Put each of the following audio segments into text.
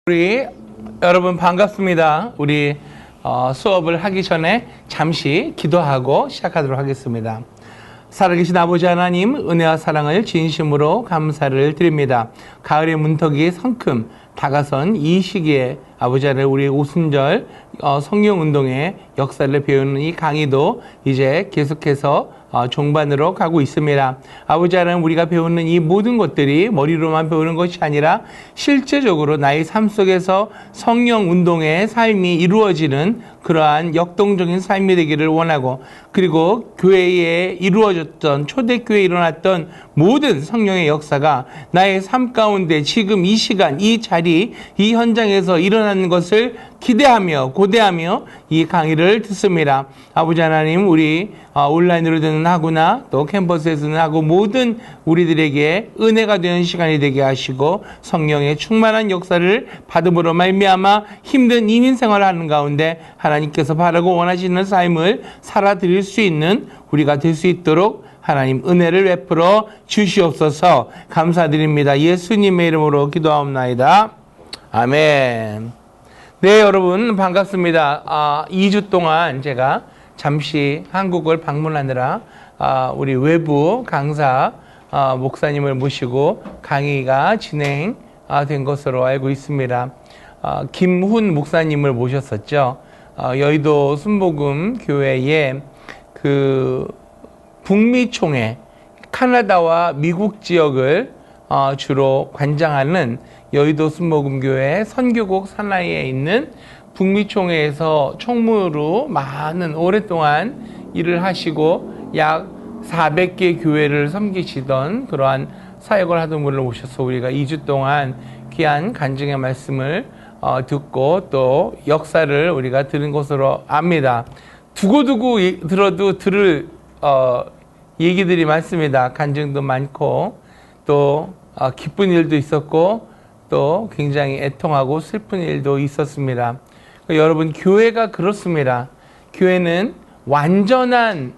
우리 여러분 반갑습니다. 우리 수업을 하기 전에 잠시 기도하고 시작하도록 하겠습니다. 살아계신 아버지 하나님, 은혜와 사랑을 진심으로 감사를 드립니다. 가을의 문턱이 성큼 다가선 이 시기에 아버지 하나님, 우리 오순절 성령운동의 역사를 배우는 이 강의도 이제 계속해서 종반으로 가고 있습니다. 아버지 하나님, 우리가 배우는 이 모든 것들이 머리로만 배우는 것이 아니라 실제적으로 나의 삶 속에서 성령 운동의 삶이 이루어지는 그러한 역동적인 삶이 되기를 원하고, 그리고 교회에 이루어졌던, 초대교회에 일어났던 모든 성령의 역사가 나의 삶 가운데 지금 이 시간, 이 자리, 이 현장에서 일어나는 것을 기대하며 고대하며 이 강의를 듣습니다. 아버지 하나님, 우리 온라인으로 듣는 하구나 또 캠퍼스에서 듣는 하고 모든 우리들에게 은혜가 되는 시간이 되게 하시고, 성령의 충만한 역사를 받음으로 말미암아 힘든 이민 생활을 하는 가운데 하나님께서 바라고 원하시는 삶을 살아드릴 수 있는 우리가 될 수 있도록 하나님 은혜를 베풀어 주시옵소서. 감사드립니다. 예수님의 이름으로 기도하옵나이다. 아멘. 네, 여러분 반갑습니다. 2주 동안 제가 잠시 한국을 방문하느라 우리 외부 강사 목사님을 모시고 강의가 진행된 것으로 알고 있습니다. 김훈 목사님을 모셨었죠. 여의도 순복음 교회에 그 북미 총회, 카나다와 미국 지역을 주로 관장하는 여의도 순복음교회 선교국 산하에 있는 북미 총회에서 총무로 많은 오랫동안 일을 하시고 약 400개 교회를 섬기시던 그러한 사역을 하던 분을 모셔서 우리가 2주 동안 귀한 간증의 말씀을 듣고 또 역사를 우리가 들은 것으로 압니다. 두고두고 들어도 들을 얘기들이 많습니다. 간증도 많고 또 기쁜 일도 있었고 또 굉장히 애통하고 슬픈 일도 있었습니다. 여러분, 교회가 그렇습니다. 교회는 완전한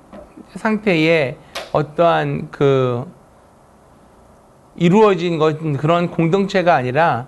상태의 어떠한 이루어진 그런 공동체가 아니라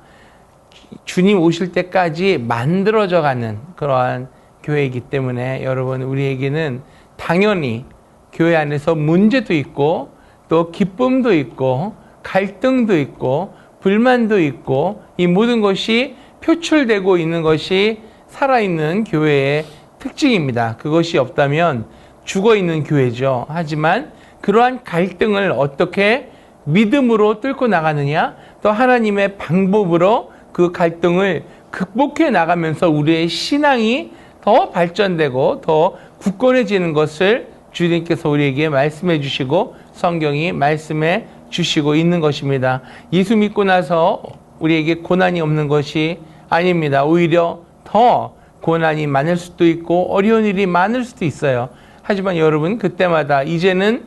주님 오실 때까지 만들어져 가는 그러한 교회이기 때문에 여러분, 우리에게는 당연히 교회 안에서 문제도 있고 또 기쁨도 있고 갈등도 있고 불만도 있고 이 모든 것이 표출되고 있는 것이 살아있는 교회의 특징입니다. 그것이 없다면 죽어있는 교회죠. 하지만 그러한 갈등을 어떻게 믿음으로 뚫고 나가느냐, 또 하나님의 방법으로 그 갈등을 극복해 나가면서 우리의 신앙이 더 발전되고 더 굳건해지는 것을 주님께서 우리에게 말씀해 주시고 성경이 말씀해 주시고 있는 것입니다. 예수 믿고 나서 우리에게 고난이 없는 것이 아닙니다. 오히려 더 고난이 많을 수도 있고 어려운 일이 많을 수도 있어요. 하지만 여러분, 그때마다 이제는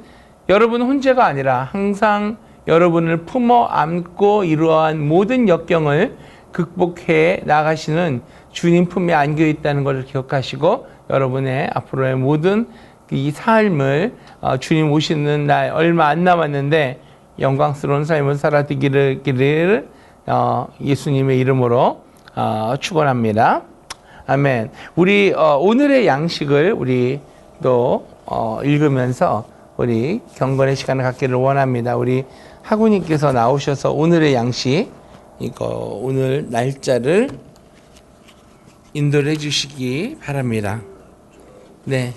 여러분 혼자가 아니라 항상 여러분을 품어 안고 이러한 모든 역경을 극복해 나가시는 주님 품에 안겨 있다는 것을 기억하시고 여러분의 앞으로의 모든 이 삶을 주님 오시는 날 얼마 안 남았는데 영광스러운 삶을 살아가기를 예수님의 이름으로 축원합니다. 아멘. 우리 오늘의 양식을 우리 또 읽으면서 우리 경건의 시간을 갖기를 원합니다. 우리 하구님께서 나오셔서 오늘의 양식, 오늘 날짜를 인도를 해주시기 바랍니다. 네.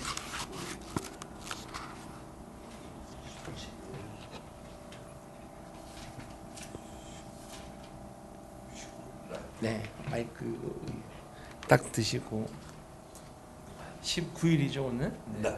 네, 마이크 딱 드시고 19일이죠 오늘? 네.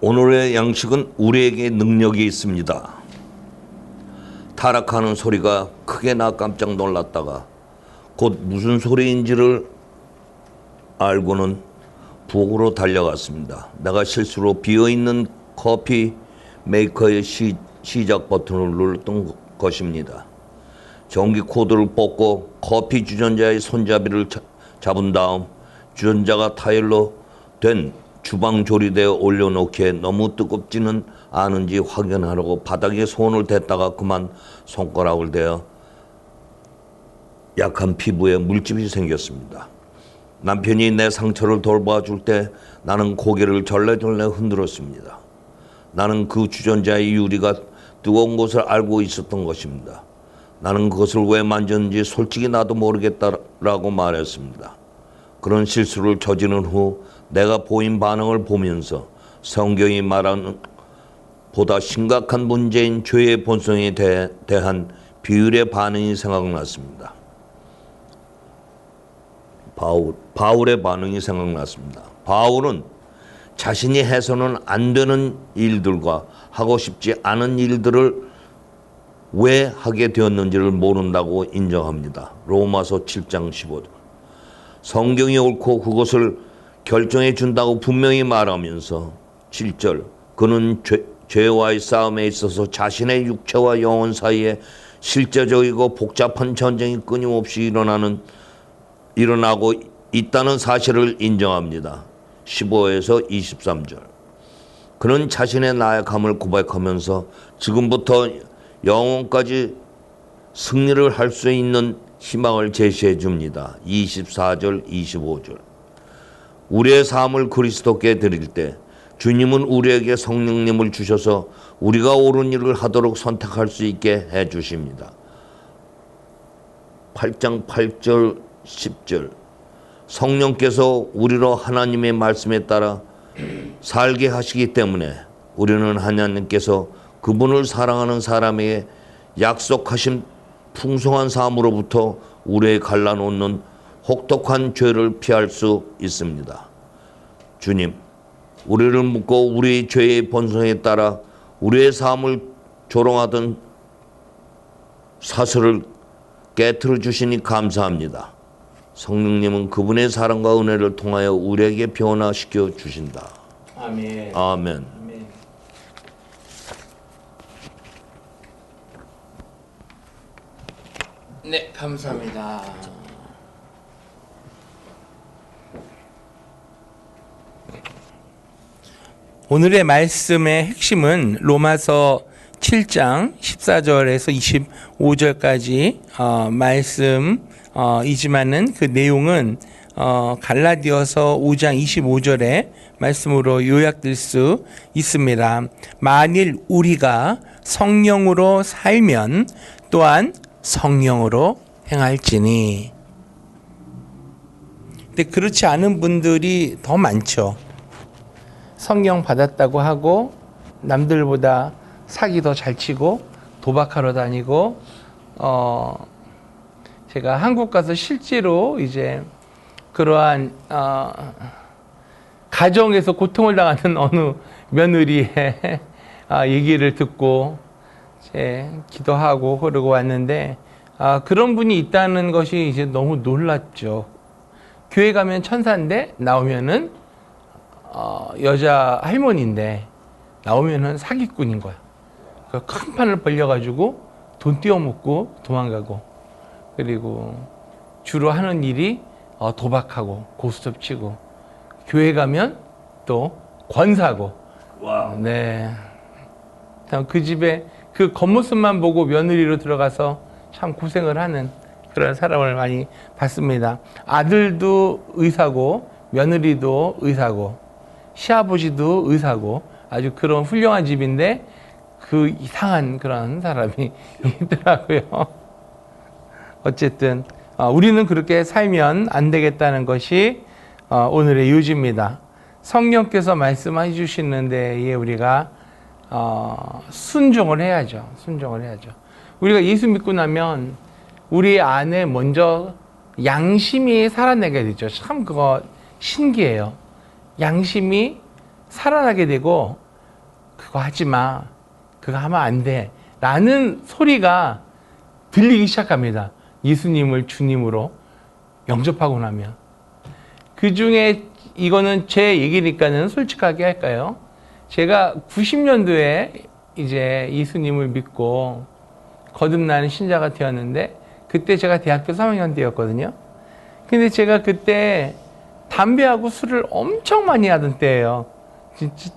오늘의 양식은 우리에게 능력이 있습니다. 타락하는 소리가 크게 나 깜짝 놀랐다가 곧 무슨 소리인지를 알고는 부엌으로 달려갔습니다. 내가 실수로 비어있는 커피 메이커의 시작 버튼을 눌렀던 것입니다. 전기 코드를 뽑고 커피 주전자의 손잡이를 잡은 다음 주전자가 타일로 된 주방 조리대에 올려놓기에 너무 뜨겁지는 않은지 확인하려고 바닥에 손을 댔다가 그만 손가락을 대어 약한 피부에 물집이 생겼습니다. 남편이 내 상처를 돌봐줄 때 나는 고개를 절레절레 흔들었습니다. 나는 그 주전자의 유리가 뜨거운 것을 알고 있었던 것입니다. 나는 그것을 왜 만졌는지 솔직히 나도 모르겠다라고 말했습니다. 그런 실수를 저지른 후 내가 보인 반응을 보면서 성경이 말하는 보다 심각한 문제인 죄의 본성에 대한 비율의 반응이 생각났습니다. 바울의 반응이 생각났습니다. 바울은 자신이 해서는 안 되는 일들과 하고 싶지 않은 일들을 왜 하게 되었는지를 모른다고 인정합니다. 로마서 7장 15절. 성경이 옳고 그것을 결정해 준다고 분명히 말하면서 7절. 그는 죄와의 싸움에 있어서 자신의 육체와 영혼 사이에 실제적이고 복잡한 전쟁이 끊임없이 일어나고 있다는 사실을 인정합니다. 15에서 23절. 그는 자신의 나약함을 고백하면서 지금부터 영원까지 승리를 할 수 있는 희망을 제시해 줍니다. 24절, 25절. 우리의 삶을 그리스도께 드릴 때 주님은 우리에게 성령님을 주셔서 우리가 옳은 일을 하도록 선택할 수 있게 해 주십니다. 8장 8절, 10절. 성령께서 우리로 하나님의 말씀에 따라 살게 하시기 때문에 우리는 하나님께서 그분을 사랑하는 사람에게 약속하신 풍성한 삶으로부터 우리의 갈라놓는 혹독한 죄를 피할 수 있습니다. 주님, 우리를 묻고 우리의 죄의 본성에 따라 우리의 삶을 조롱하던 사슬을 깨트려 주시니 감사합니다. 성령님은 그분의 사랑과 은혜를 통하여 우리에게 변화시켜 주신다. 아멘. 아멘. 아멘. 네, 감사합니다. 오늘의 말씀의 핵심은 로마서 7장 14절에서 25절까지 말씀이지만은 그 내용은 갈라디아서 5장 25절의 말씀으로 요약될 수 있습니다. 만일 우리가 성령으로 살면 또한 성령으로 행할지니. 근데 그렇지 않은 분들이 더 많죠. 성령 받았다고 하고 남들보다 사기 더 잘 치고 도박하러 다니고 제가 한국 가서 실제로 이제 그러한 가정에서 고통을 당하는 어느 며느리의 얘기를 듣고 이제 기도하고 그러고 왔는데 그런 분이 있다는 것이 이제 너무 놀랍죠. 교회 가면 천사인데 나오면은 여자 할머니인데 나오면은 사기꾼인 거야. 큰 판을 벌려가지고 돈 떼어먹고 도망가고, 그리고 주로 하는 일이 도박하고 고스톱 치고, 교회 가면 또 권사고. 와우. 네. 그 집에 그 겉모습만 보고 며느리로 들어가서 참 고생을 하는 그런 사람을 많이 봤습니다. 아들도 의사고 며느리도 의사고 시아버지도 의사고 아주 그런 훌륭한 집인데 그 이상한 그런 사람이 있더라고요. 어쨌든 우리는 그렇게 살면 안 되겠다는 것이 오늘의 요지입니다. 성령께서 말씀해 주시는 데에 우리가 순종을 해야죠. 순종을 해야죠. 우리가 예수 믿고 나면 우리 안에 먼저 양심이 살아나게 되죠. 참 그거 신기해요. 양심이 살아나게 되고 그거 하지 마, 그거 하면 안 돼 라는 소리가 들리기 시작합니다. 예수님을 주님으로 영접하고 나면. 그 중에 이거는 제 얘기니까는 솔직하게 할까요? 제가 90년도에 이제 예수님을 믿고 거듭나는 신자가 되었는데 그때 제가 대학교 3학년 때였거든요. 근데 제가 그때 담배하고 술을 엄청 많이 하던 때예요.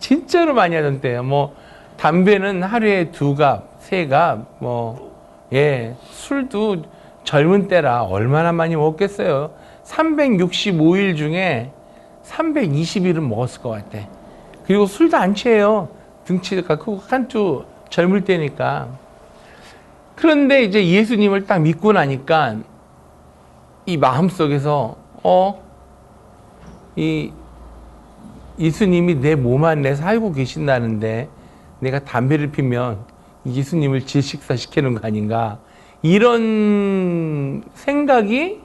진짜로 많이 하던 때예요. 뭐 담배는 하루에 2갑, 3갑, 술도 젊은 때라 얼마나 많이 먹겠어요. 365일 중에 320일은 먹었을 것 같아. 그리고 술도 안 취해요. 등치가 크고 한두 젊을 때니까. 그런데 이제 예수님을 딱 믿고 나니까 이 마음속에서 이 예수님이 내 몸 안에 살고 계신다는데 내가 담배를 피면 예수님을 질식사시키는 거 아닌가, 이런 생각이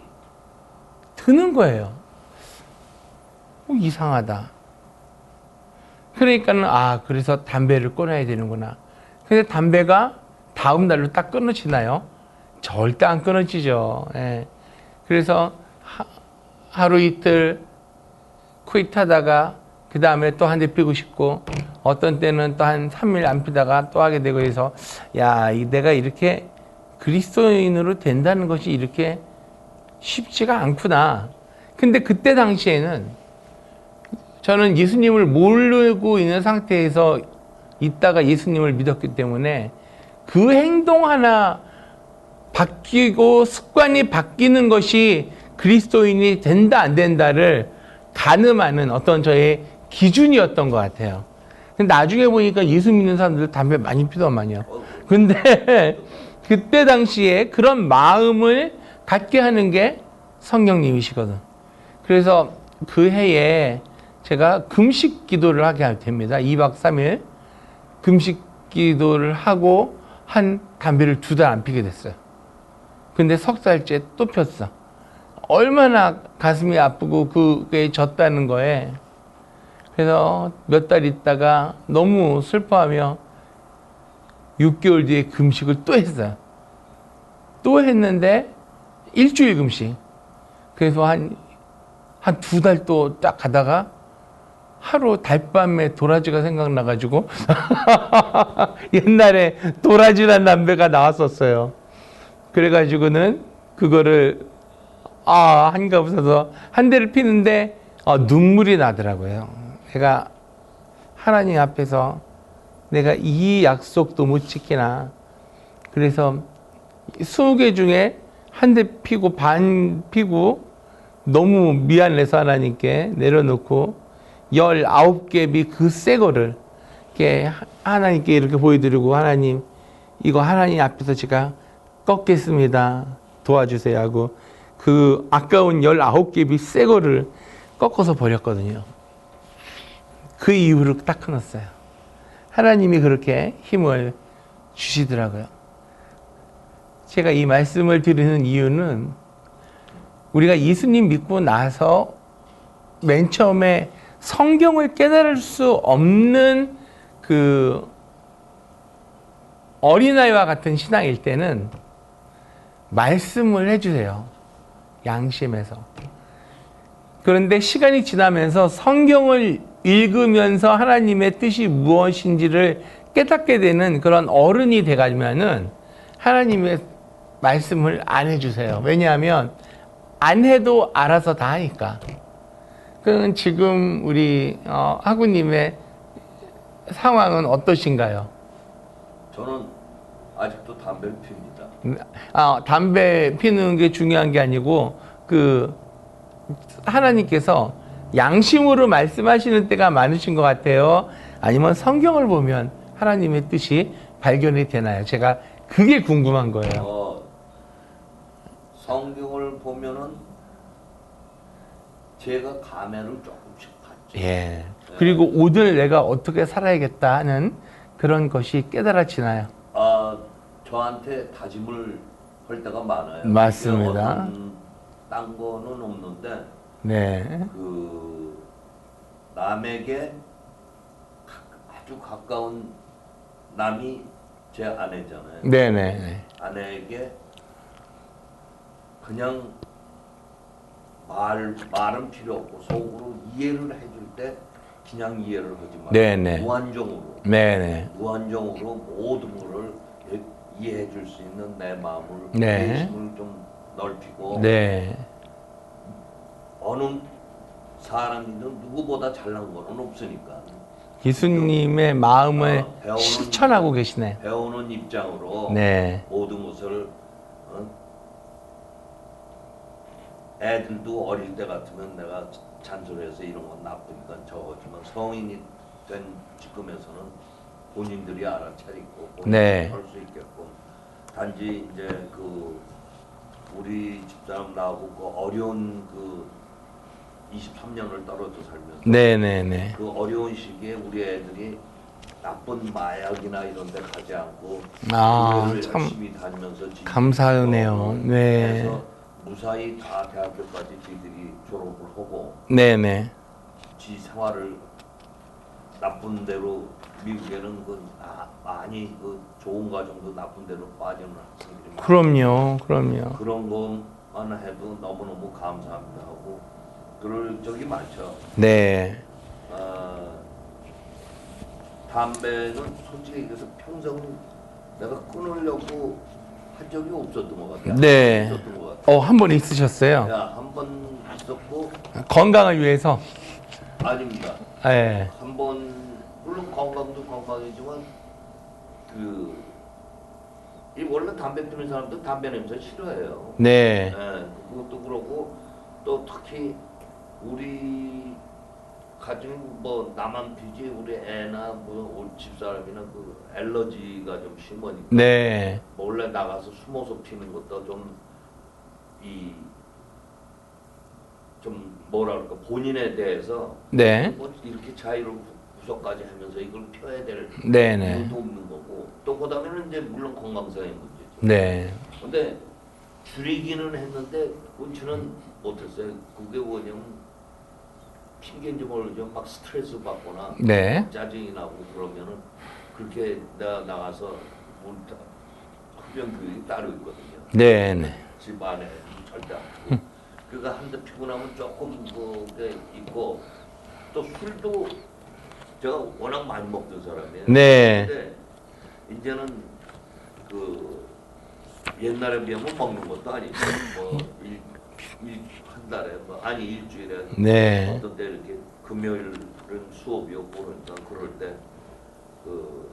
드는 거예요. 이상하다. 그러니까는 그래서 담배를 끊어야 되는구나. 근데 담배가 다음 날로 딱 끊어지나요? 절대 안 끊어지죠. 예. 그래서 하루 이틀 퀴트하다가 그 다음에 또 한 대 피고 싶고, 어떤 때는 또 한 3일 안 피다가 또 하게 되고 해서, 내가 이렇게 그리스도인으로 된다는 것이 이렇게 쉽지가 않구나. 근데 그때 당시에는 저는 예수님을 모르고 있는 상태에서 있다가 예수님을 믿었기 때문에 그 행동 하나 바뀌고 습관이 바뀌는 것이 그리스도인이 된다 안 된다를 가늠하는 어떤 저의 기준이었던 것 같아요. 근데 나중에 보니까 예수 믿는 사람들 담배 많이 피더만요. 근데 그때 당시에 그런 마음을 갖게 하는 게 성령님이시거든. 그래서 그 해에 제가 금식 기도를 하게 됩니다. 2박 3일 금식 기도를 하고 담배를 2달 안 피게 됐어요. 근데 석 달째 또 폈어. 얼마나 가슴이 아프고 그게 졌다는 거에. 그래서 몇 달 있다가 너무 슬퍼하며 6개월 뒤에 금식을 또 했어요. 또 했는데 일주일 금식. 그래서 한 2달 또 딱 가다가 하루 달밤에 도라지가 생각나가지고 옛날에 도라지란 담배가 나왔었어요. 그래가지고는 그거를 한가 없어서 한 대를 피는데 눈물이 나더라고요. 내가 하나님 앞에서 내가 이 약속도 못 지키나. 그래서 20개 중에 한 대 피고 반 피고 너무 미안해서 하나님께 내려놓고 19개 그 새 거를 이렇게 하나님께 이렇게 보여드리고, 하나님 이거 하나님 앞에서 제가 꺾겠습니다. 도와주세요 하고 그 아까운 19개 새 거를 꺾어서 버렸거든요. 그 이후로 딱 끊었어요. 하나님이 그렇게 힘을 주시더라고요. 제가 이 말씀을 드리는 이유는 우리가 예수님 믿고 나서 맨 처음에 성경을 깨달을 수 없는 그 어린아이와 같은 신앙일 때는 말씀을 해주세요. 양심에서. 그런데 시간이 지나면서 성경을 읽으면서 하나님의 뜻이 무엇인지를 깨닫게 되는 그런 어른이 돼가면은 하나님의 말씀을 안 해주세요. 왜냐하면 안 해도 알아서 다 하니까. 그럼 지금 우리 하구님의 상황은 어떠신가요? 저는 아직도 담배를 핍니다. 담배 피는 게 중요한 게 아니고 하나님께서 양심으로 말씀하시는 때가 많으신 것 같아요. 아니면 성경을 보면 하나님의 뜻이 발견이 되나요? 제가 그게 궁금한 거예요. 성경을 보면은 제가 감회를 조금씩 받죠. 예. 그리고 오늘 내가 어떻게 살아야겠다 하는 그런 것이 깨달아지나요? 저한테 다짐을 할 때가 많아요. 맞습니다. 딴 거는 없는데, 네. 남에게 아주 가까운 남이 제 아내잖아요. 네네. 아내에게 그냥 말은 필요 없고 속으로 이해를 해줄 때 그냥 이해를 하지 말고 네네. 무한정으로 네네. 무한정으로 모든 거를 이해해 줄 수 있는 내 마음을 네. 내심을 좀 넓히고 네. 어느 사람이든 누구보다 잘난 거는 없으니까 예수님의 마음을 배우는 실천하고 계시네. 배우는 입장으로 네. 모든 것을 애들도 어릴 때 같으면 내가 잔소리해서 이런 건 나쁘니까 저거지만 성인이 된 지금에서는 본인들이 알아차리고 네. 할수 있게끔 단지 이제 그 우리 집사람 나하고 그 어려운 그 23년을 떨어져 살면서 네네네. 그 어려운 시기에 우리 애들이 나쁜 마약이나 이런 데 가지 않고 아, 교회를 참 열심히 다니면서 감사하네요. 네. 그래서 무사히 다 대학교까지 지들이 졸업을 하고 네네. 지 생활을 나쁜 대로 미국에는 그 많이 그 좋은 가정도 나쁜 대로 빠지는 학생들이 그럼요. 그럼요. 그런 것만 해도 너무너무 감사합니다 하고 그럴 적이 많죠. 네. 담배는 솔직히 얘기해서 평생 내가 끊으려고 한 적이 없었던 것 같아요. 네. 없었던 것 같아요. 한 번 있으셨어요. 한 번 있었고 건강을 위해서. 아닙니다. 네. 한 번 물론 건강도 건강이지만 이 원래 담배 피는 사람들 담배 냄새 싫어해요. 네. 그것도 그러고 또 특히 우리 가정이 뭐 나만 피지 우리 애나 뭐 집사람이나 그 알러지가 좀 심하니까 네. 몰래 나가서 숨어서 피는 것도 좀 뭐라 그럴까 본인에 대해서 네. 뭐 이렇게 자유를 구석까지 하면서 이걸 펴야 될 네네. 이유도 없는 거고 또 그다음에는 이제 물론 건강상의 문제죠. 네. 근데 줄이기는 했는데 끊지는 못했어요. 그게 뭐냐면 핑계인지 모르죠. 막 스트레스 받거나 네. 짜증이 나고 그러면은 그렇게 내가 나가서 흡연 교육이 따로 있거든요. 네네. 집 안에 절대 안 피고. 그가 한 대 피고 나면 조금 그게 있고 또 술도 제가 워낙 많이 먹던 사람이에요. 네. 근데 이제는 그 옛날에 비하면 먹는 것도 아니고 한 달에 아니 일주일에 네. 어떤 때 이렇게 금요일은 수업이 없고 그러니까 그럴 때 그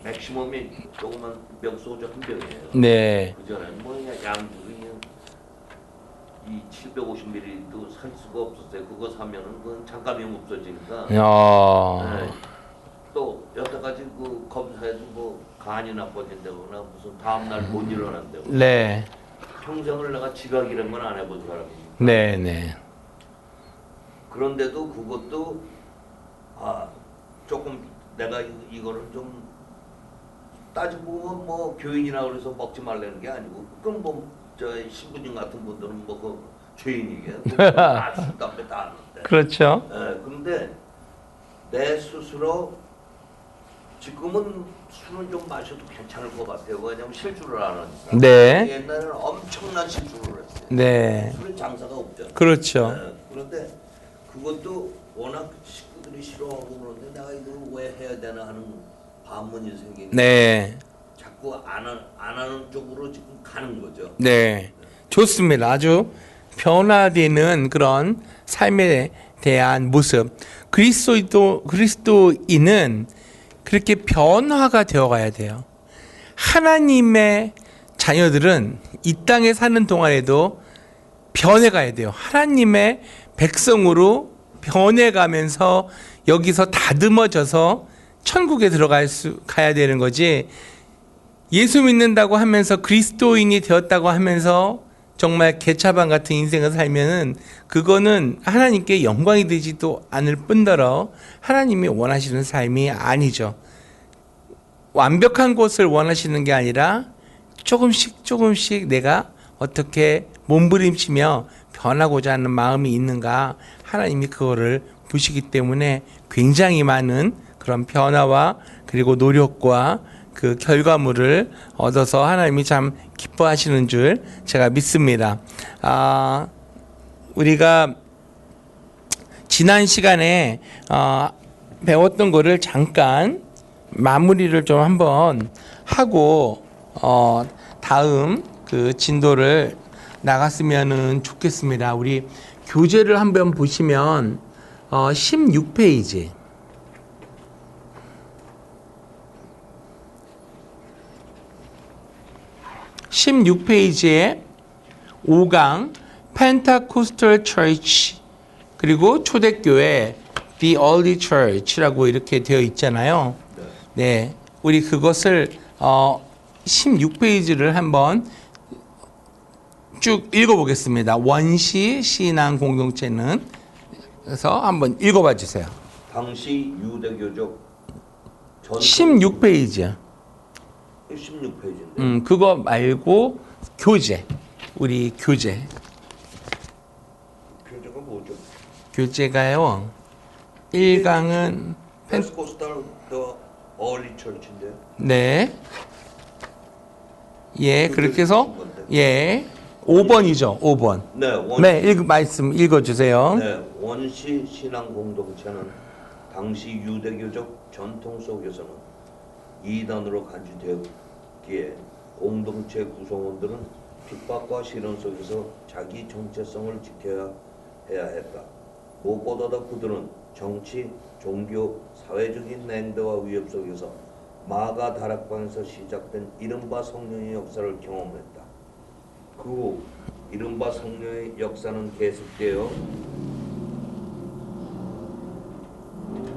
맥시멈이 조그만 병 소주 한 병이에요. 네. 그 전에 뭐 그냥 양주이 750ml도 살 수가 없었어요. 그거 사면은 그건 잠깐이면 없어지니까. 네. 또 여태까지 그 검사해도 뭐 간이 나빠진다거나 무슨 다음날 못 일어난다고. 네. 평생을 내가 지각이란 건 안 해본 사람이니까. 네네. 그런데도 그것도 조금 내가 이거를 좀 따지고 보면 뭐 교인이라 그래서 먹지 말라는 게 아니고 그건 뭐 저 신부님 같은 분들은 뭐 그 죄인이게 술 담배 다 하는데. 그렇죠. 그런데 내 스스로 지금은 술은 좀 마셔도 괜찮을 것 같아요. 왜냐면 실주를 안 하니까. 네. 옛날에는 엄청난 실주를 했어요. 네. 술은 장사가 없잖아요. 그렇죠. 그런데 그것도 워낙 식구들이 싫어하고 그러는데 내가 이걸 왜 해야 되나 하는 반문이 생기니까 네. 자꾸 안 하는 쪽으로 지금 가는 거죠. 네. 좋습니다. 아주 변화되는 그런 삶에 대한 모습. 그리스도인은 그렇게 변화가 되어 가야 돼요. 하나님의 자녀들은 이 땅에 사는 동안에도 변해가야 돼요. 하나님의 백성으로 변해가면서 여기서 다듬어져서 천국에 가야 되는 거지. 예수 믿는다고 하면서 그리스도인이 되었다고 하면서 정말 개차반 같은 인생을 살면은 그거는 하나님께 영광이 되지도 않을 뿐더러 하나님이 원하시는 삶이 아니죠. 완벽한 것을 원하시는 게 아니라 조금씩 내가 어떻게 몸부림치며 변하고자 하는 마음이 있는가, 하나님이 그거를 보시기 때문에 굉장히 많은 그런 변화와 그리고 노력과 그 결과물을 얻어서 하나님이 참 기뻐하시는 줄 제가 믿습니다. 우리가 지난 시간에 배웠던 거를 잠깐 마무리를 좀 한번 하고 다음 그 진도를 나갔으면 좋겠습니다. 우리 교재를 한번 보시면 16페이지. 16페이지에 5강 펜타코스탈 처치 그리고 초대교회 The Early Church라고 이렇게 되어 있잖아요. 네, 우리 그것을 16페이지를 한번 쭉 읽어보겠습니다. 원시 신앙 공동체는 그래서 한번 읽어봐 주세요. 당시 유대교적 16페이지야. 16페이지인데. 그거 말고 교재. 우리 교재. 교재가 뭐죠? 교재가요. 1강은 펜테코스탈 더 얼리 처치인데요. 네. 예, 그렇게 해서 예. 5번이죠. 5번. 네, 말씀 읽어 주세요. 네, 원시 신앙 공동체는 당시 유대교적 전통 속에서는 이단으로 간주되었기에 공동체 구성원들은 핍박과 시련 속에서 자기 정체성을 지켜야 해야 했다. 무엇보다도 그들은 정치, 종교, 사회적인 냉대와 위협 속에서 마가 다락방에서 시작된 이른바 성령의 역사를 경험했다. 그 후 이른바 성령의 역사는 계속되어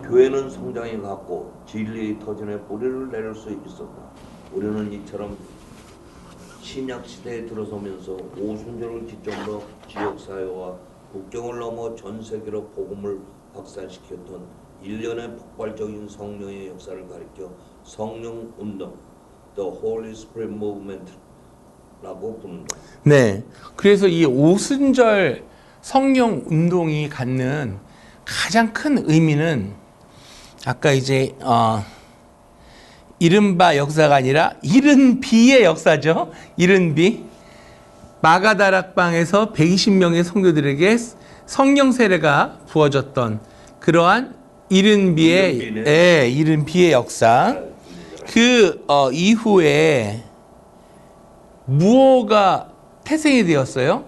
교회는 성장해 갔고 진리의 터전에 뿌리를 내릴 수 있었다. 우리는 이처럼 신약 시대에 들어서면서 오순절을 기점으로 지역 사회와 국경을 넘어 전 세계로 복음을 확산시켰던 일련의 폭발적인 성령의 역사를 가리켜 성령 운동, The Holy Spirit Movement라고 부른다. 네. 그래서 이 오순절 성령 운동이 갖는 가장 큰 의미는 아까 이제 이른바 역사가 아니라 이른비의 역사죠. 이른비. 마가다락방에서 120명의 성도들에게 성령 세례가 부어졌던 그러한 이른비의 역사. 그 이후에 무엇가 태생이 되었어요?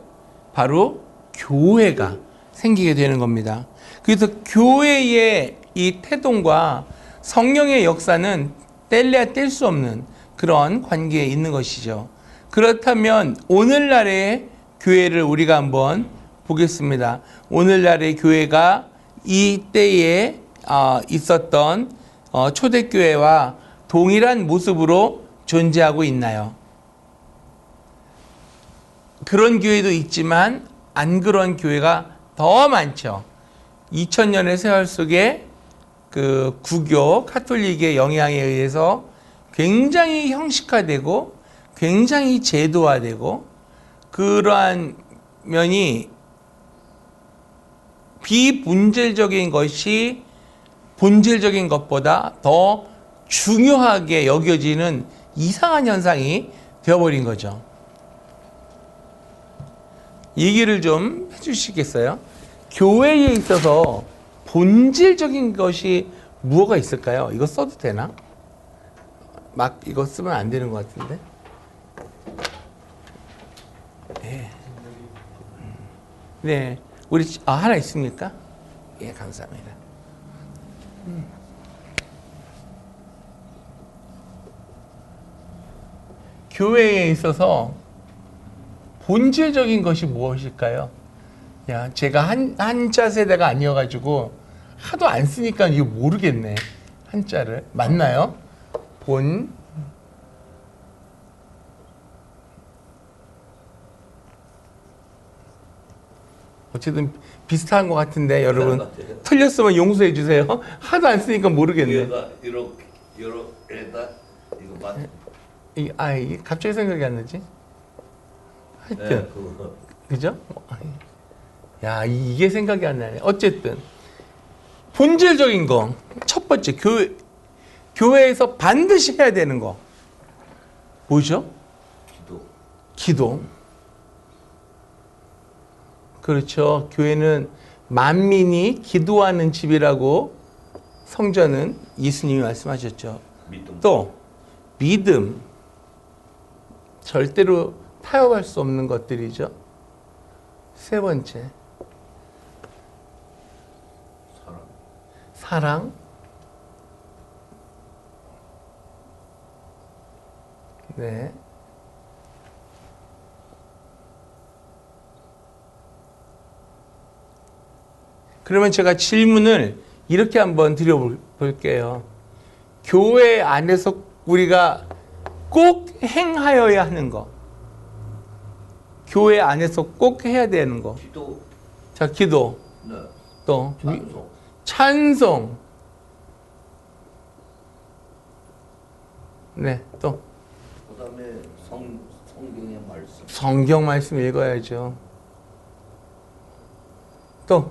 바로 교회가 생기게 되는 겁니다. 그래서 교회의 이 태동과 성령의 역사는 뗄래야 뗄 수 없는 그런 관계에 있는 것이죠. 그렇다면 오늘날의 교회를 우리가 한번 보겠습니다. 오늘날의 교회가 이 때에 있었던 초대교회와 동일한 모습으로 존재하고 있나요? 그런 교회도 있지만 안 그런 교회가 더 많죠. 2000년의 세월 속에 그 구교, 카톨릭의 영향에 의해서 굉장히 형식화되고 굉장히 제도화되고 그러한 면이 비본질적인 것이 본질적인 것보다 더 중요하게 여겨지는 이상한 현상이 되어버린 거죠. 얘기를 좀 해주시겠어요? 교회에 있어서 본질적인 것이 무엇가 있을까요? 이거 써도 되나? 막 이거 쓰면 안 되는 것 같은데. 네. 네. 우리 하나 있습니까? 예, 감사합니다. 교회에 있어서 본질적인 것이 무엇일까요? 야, 제가 한자 세대가 아니어가지고 하도 안 쓰니까 이거 모르겠네. 한자를. 맞나요? 어쨌든 비슷한 것 같은데 여러분 틀렸으면 용서해 주세요. 하도 안 쓰니까 모르겠네. 얘가 이렇게다 이거 맞? 이게 갑자기 생각이 안 나지? 하여튼 네, 그거. 그죠? 야, 이게 생각이 안 나네. 어쨌든 본질적인 거 첫 번째 교회에서 반드시 해야 되는 거 뭐죠? 기도. 그렇죠. 교회는 만민이 기도하는 집이라고 성전은 예수님이 말씀하셨죠. 믿음. 또 믿음. 절대로 타협할 수 없는 것들이죠. 세 번째, 사랑. 네. 그러면 제가 질문을 이렇게 한번 드려볼게요. 교회 안에서 우리가 꼭 행하여야 하는 거. 교회 안에서 꼭 해야 되는 거. 기도. 자, 기도. 네. 또 찬송. 찬송. 네, 또 그다음에 성경의 말씀. 성경 말씀 읽어야죠. 또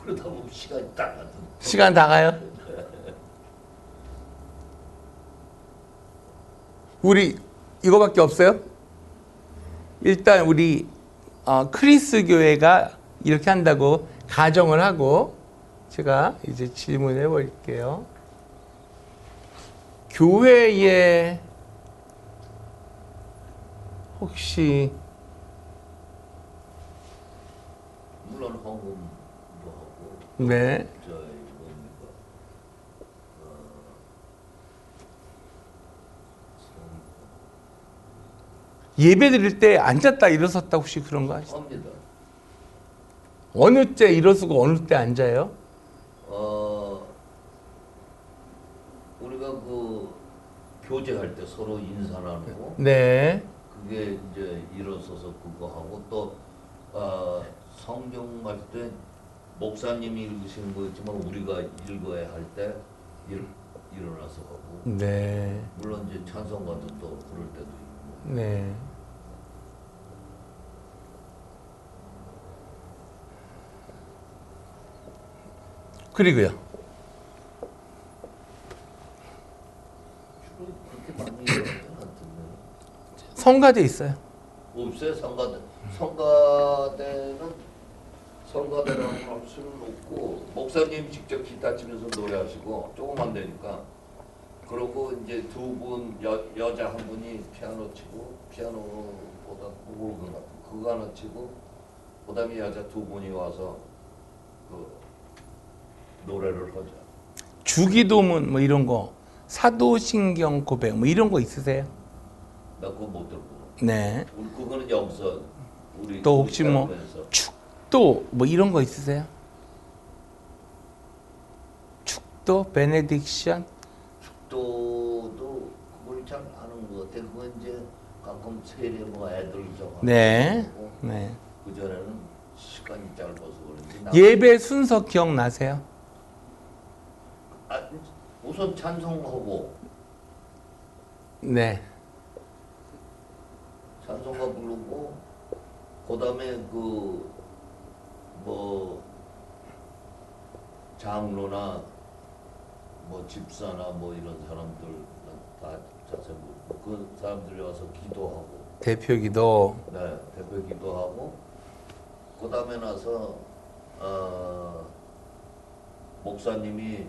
그러다 보면 시간이 딱 가든. 시간 다 가요? 우리 이거밖에 없어요? 일단 우리 크리스 교회가 이렇게 한다고 가정을 하고 제가 이제 질문해 볼게요. 교회에 혹시 물론 헌금도 하고. 네, 뭡니까? 예배 드릴 때 앉았다 일어섰다 혹시 그런 거 아시죠? 합니다. 어느 때 일어서고 어느 때 앉아요? 우리가 그 교제할 때 서로 인사 나누고 네, 그게 이제 일어서서 그거 하고 또 성경 말 때 목사님이 읽으시는 거였지만 우리가 읽어야 할 때 일어나서 하고 네, 물론 이제 찬송가도 또 부를 때도 있고. 네. 그리고요. 주로 그렇게 많이 일어나지 않던데. 성가대 있어요. 없어요. 성가대라는 할 수는 없고 목사님 직접 기타 치면서 노래하시고 조금만 되니까 그러고 이제 두 분 여자 한 분이 피아노 치고 피아노보다 오르간 같은 그거 하나 치고 그다음에 여자 두 분이 와서 그 노래를 하죠. 주기도문 뭐 이런 거, 사도신경 고백 뭐 이런 거 있으세요? 나 그거 못 들고. 네. 우리 그거는 여기서 우리 또 혹시 뭐 하면서. 축도 뭐 이런 거 있으세요? 축도, 베네딕션? 축도도 그걸 잘 아는 것 같아. 그거 이제 가끔 세례 뭐 애들 저거. 네. 하고 네. 그 전에는 시간이 짧아서 그런지. 예배 순서 기억나세요? 우선 찬송하고 네. 찬송가 부르고 그다음에 그 뭐 장로나 뭐 집사나 뭐 이런 사람들 다 자세 그 사람들이 와서 기도하고. 대표 기도. 네, 대표 기도하고 그다음에 나서 목사님이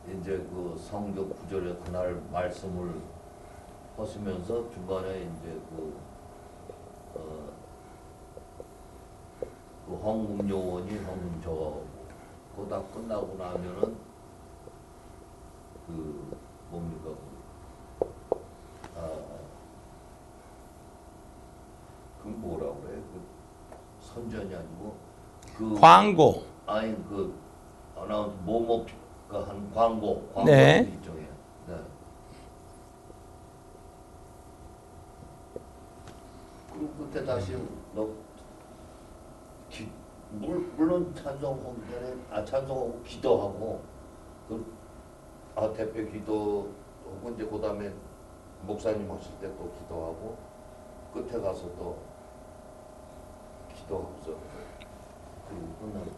이제 그 성경 구절에 그날 말씀을 하시면서 중간에 이제 그 헌금 요원이 헌금 저하고 그거 다 끝나고 나면은 그 뭡니까 그 뭐라 그래? 그 선전이 아니고 그 광고. 아니 그 아나운서 뭐뭐가 한 광고 네. 일종의. 네. 그리고 그때 다시 물론 찬송하기 전에 찬송하고 기도하고 대표 기도 하고 이제 그다음에 목사님 하실 때 또 기도하고 끝에 가서 또 기도하고서 그리고 끝나고.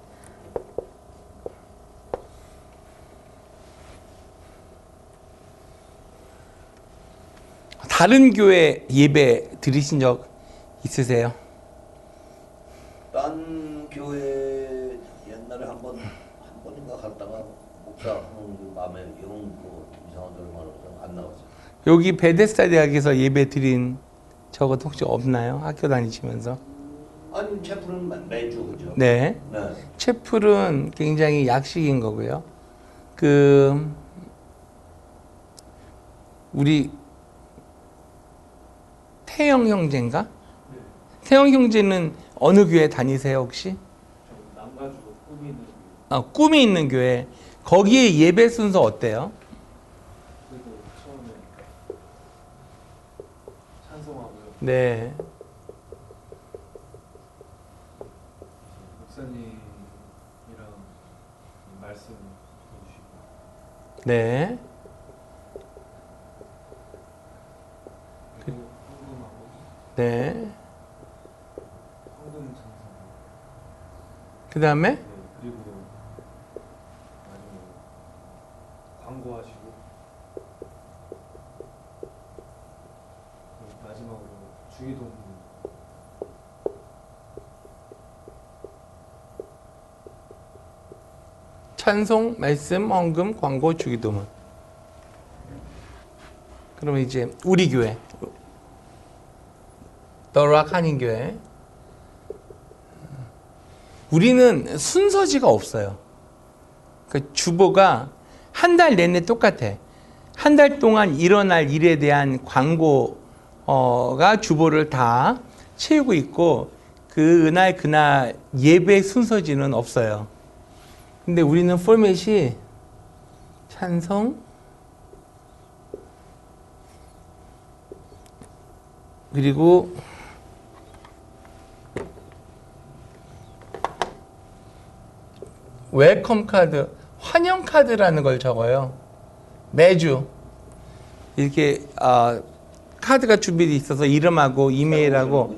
다른 교회 예배 드리신 적 있으세요? 딴 교회 옛날에 한번 여기 베데스다 대학에서 예배 드린 저것 혹시 없나요? 학교 다니시면서? 아니 채플은 매주 그죠? 네. 네. 채플은 굉장히 약식인 거고요. 그 우리 태영 형제인가? 태영 형제는 어느 교회 다니세요 혹시? 남가주고 꿈이 있는 길. 꿈이 있는 교회. 거기에 예배 순서 어때요? 그리고 처음에 찬송하고요. 네. 목사님이랑 말씀 해주시고 네. 그리고 헌금하고 네. 헌금 찬송. 그 다음에 네, 그리고 마지막으로 광고하시고 그리고 마지막으로 주기도문. 찬송, 말씀, 헌금, 광고, 주기도문. 그러면 이제 우리 교회, 더락 한인교회. 우리는 순서지가 없어요. 그 주보가 한 달 내내 똑같아. 한 달 동안 일어날 일에 대한 광고가 주보를 다 채우고 있고 그날 예배 순서지는 없어요. 근데 우리는 포맷이 찬송, 그리고 웰컴 카드, 환영 카드라는 걸 적어요. 매주 이렇게 카드가 준비되어 있어서 이름하고 이메일하고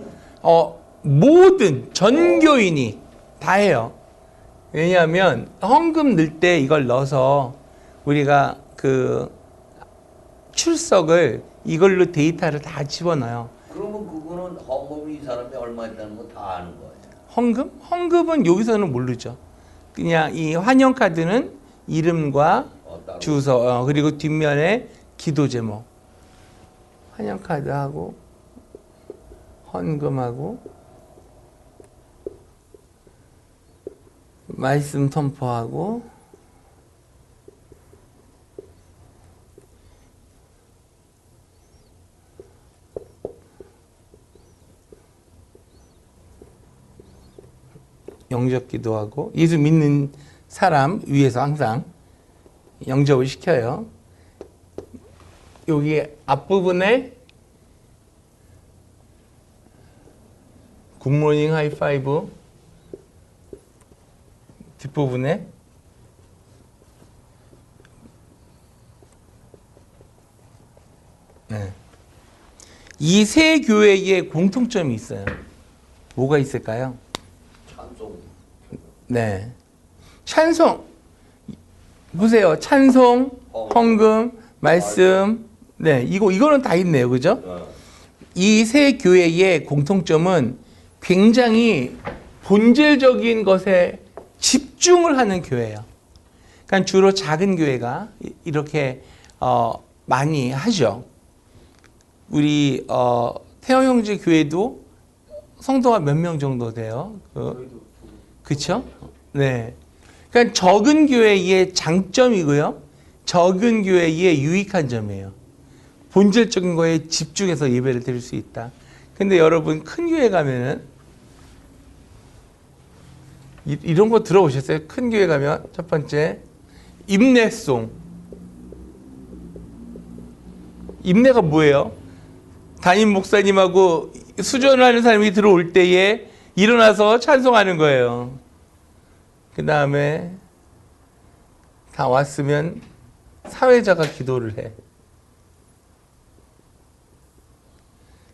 모든 전교인이 다 해요. 왜냐하면 헌금 넣을 때 이걸 넣어서 우리가 그 출석을 이걸로 데이터를 다 집어넣어요. 그러면 그거는 헌금이 이 사람이 얼마 있다는 거 다 아는 거예요. 헌금? 헌금은 여기서는 모르죠. 그냥 이 환영 카드는 이름과 따로. 주소 그리고 뒷면에 기도 제목. 환영 카드하고 헌금하고 말씀 선포하고 영접 기도하고 예수 믿는 사람 위해서 항상 영접을 시켜요. 여기 앞부분에 굿모닝 하이파이브, 뒷부분에 이 세 교회의 공통점이 있어요. 뭐가 있을까요? 찬송. 네. 찬송. 보세요. 찬송, 헌금, 말씀. 네. 이거는 다 있네요. 그죠? 이 세 교회의 공통점은 굉장히 본질적인 것에 집중을 하는 교회예요. 그러니까 주로 작은 교회가 이렇게 많이 하죠. 우리 태영 형제 교회도 성도가 몇 명 정도 돼요? 그렇죠? 네. 그러니까 적은 교회의 장점이고요. 적은 교회의 유익한 점이에요. 본질적인 거에 집중해서 예배를 드릴 수 있다. 근데 여러분 큰 교회 가면은 이런 거 들어보셨어요? 큰 교회 가면 첫 번째 임내송. 임내가 뭐예요? 담임 목사님하고 수전하는 사람이 들어올 때에 일어나서 찬송하는 거예요. 그 다음에 다 왔으면 사회자가 기도를 해.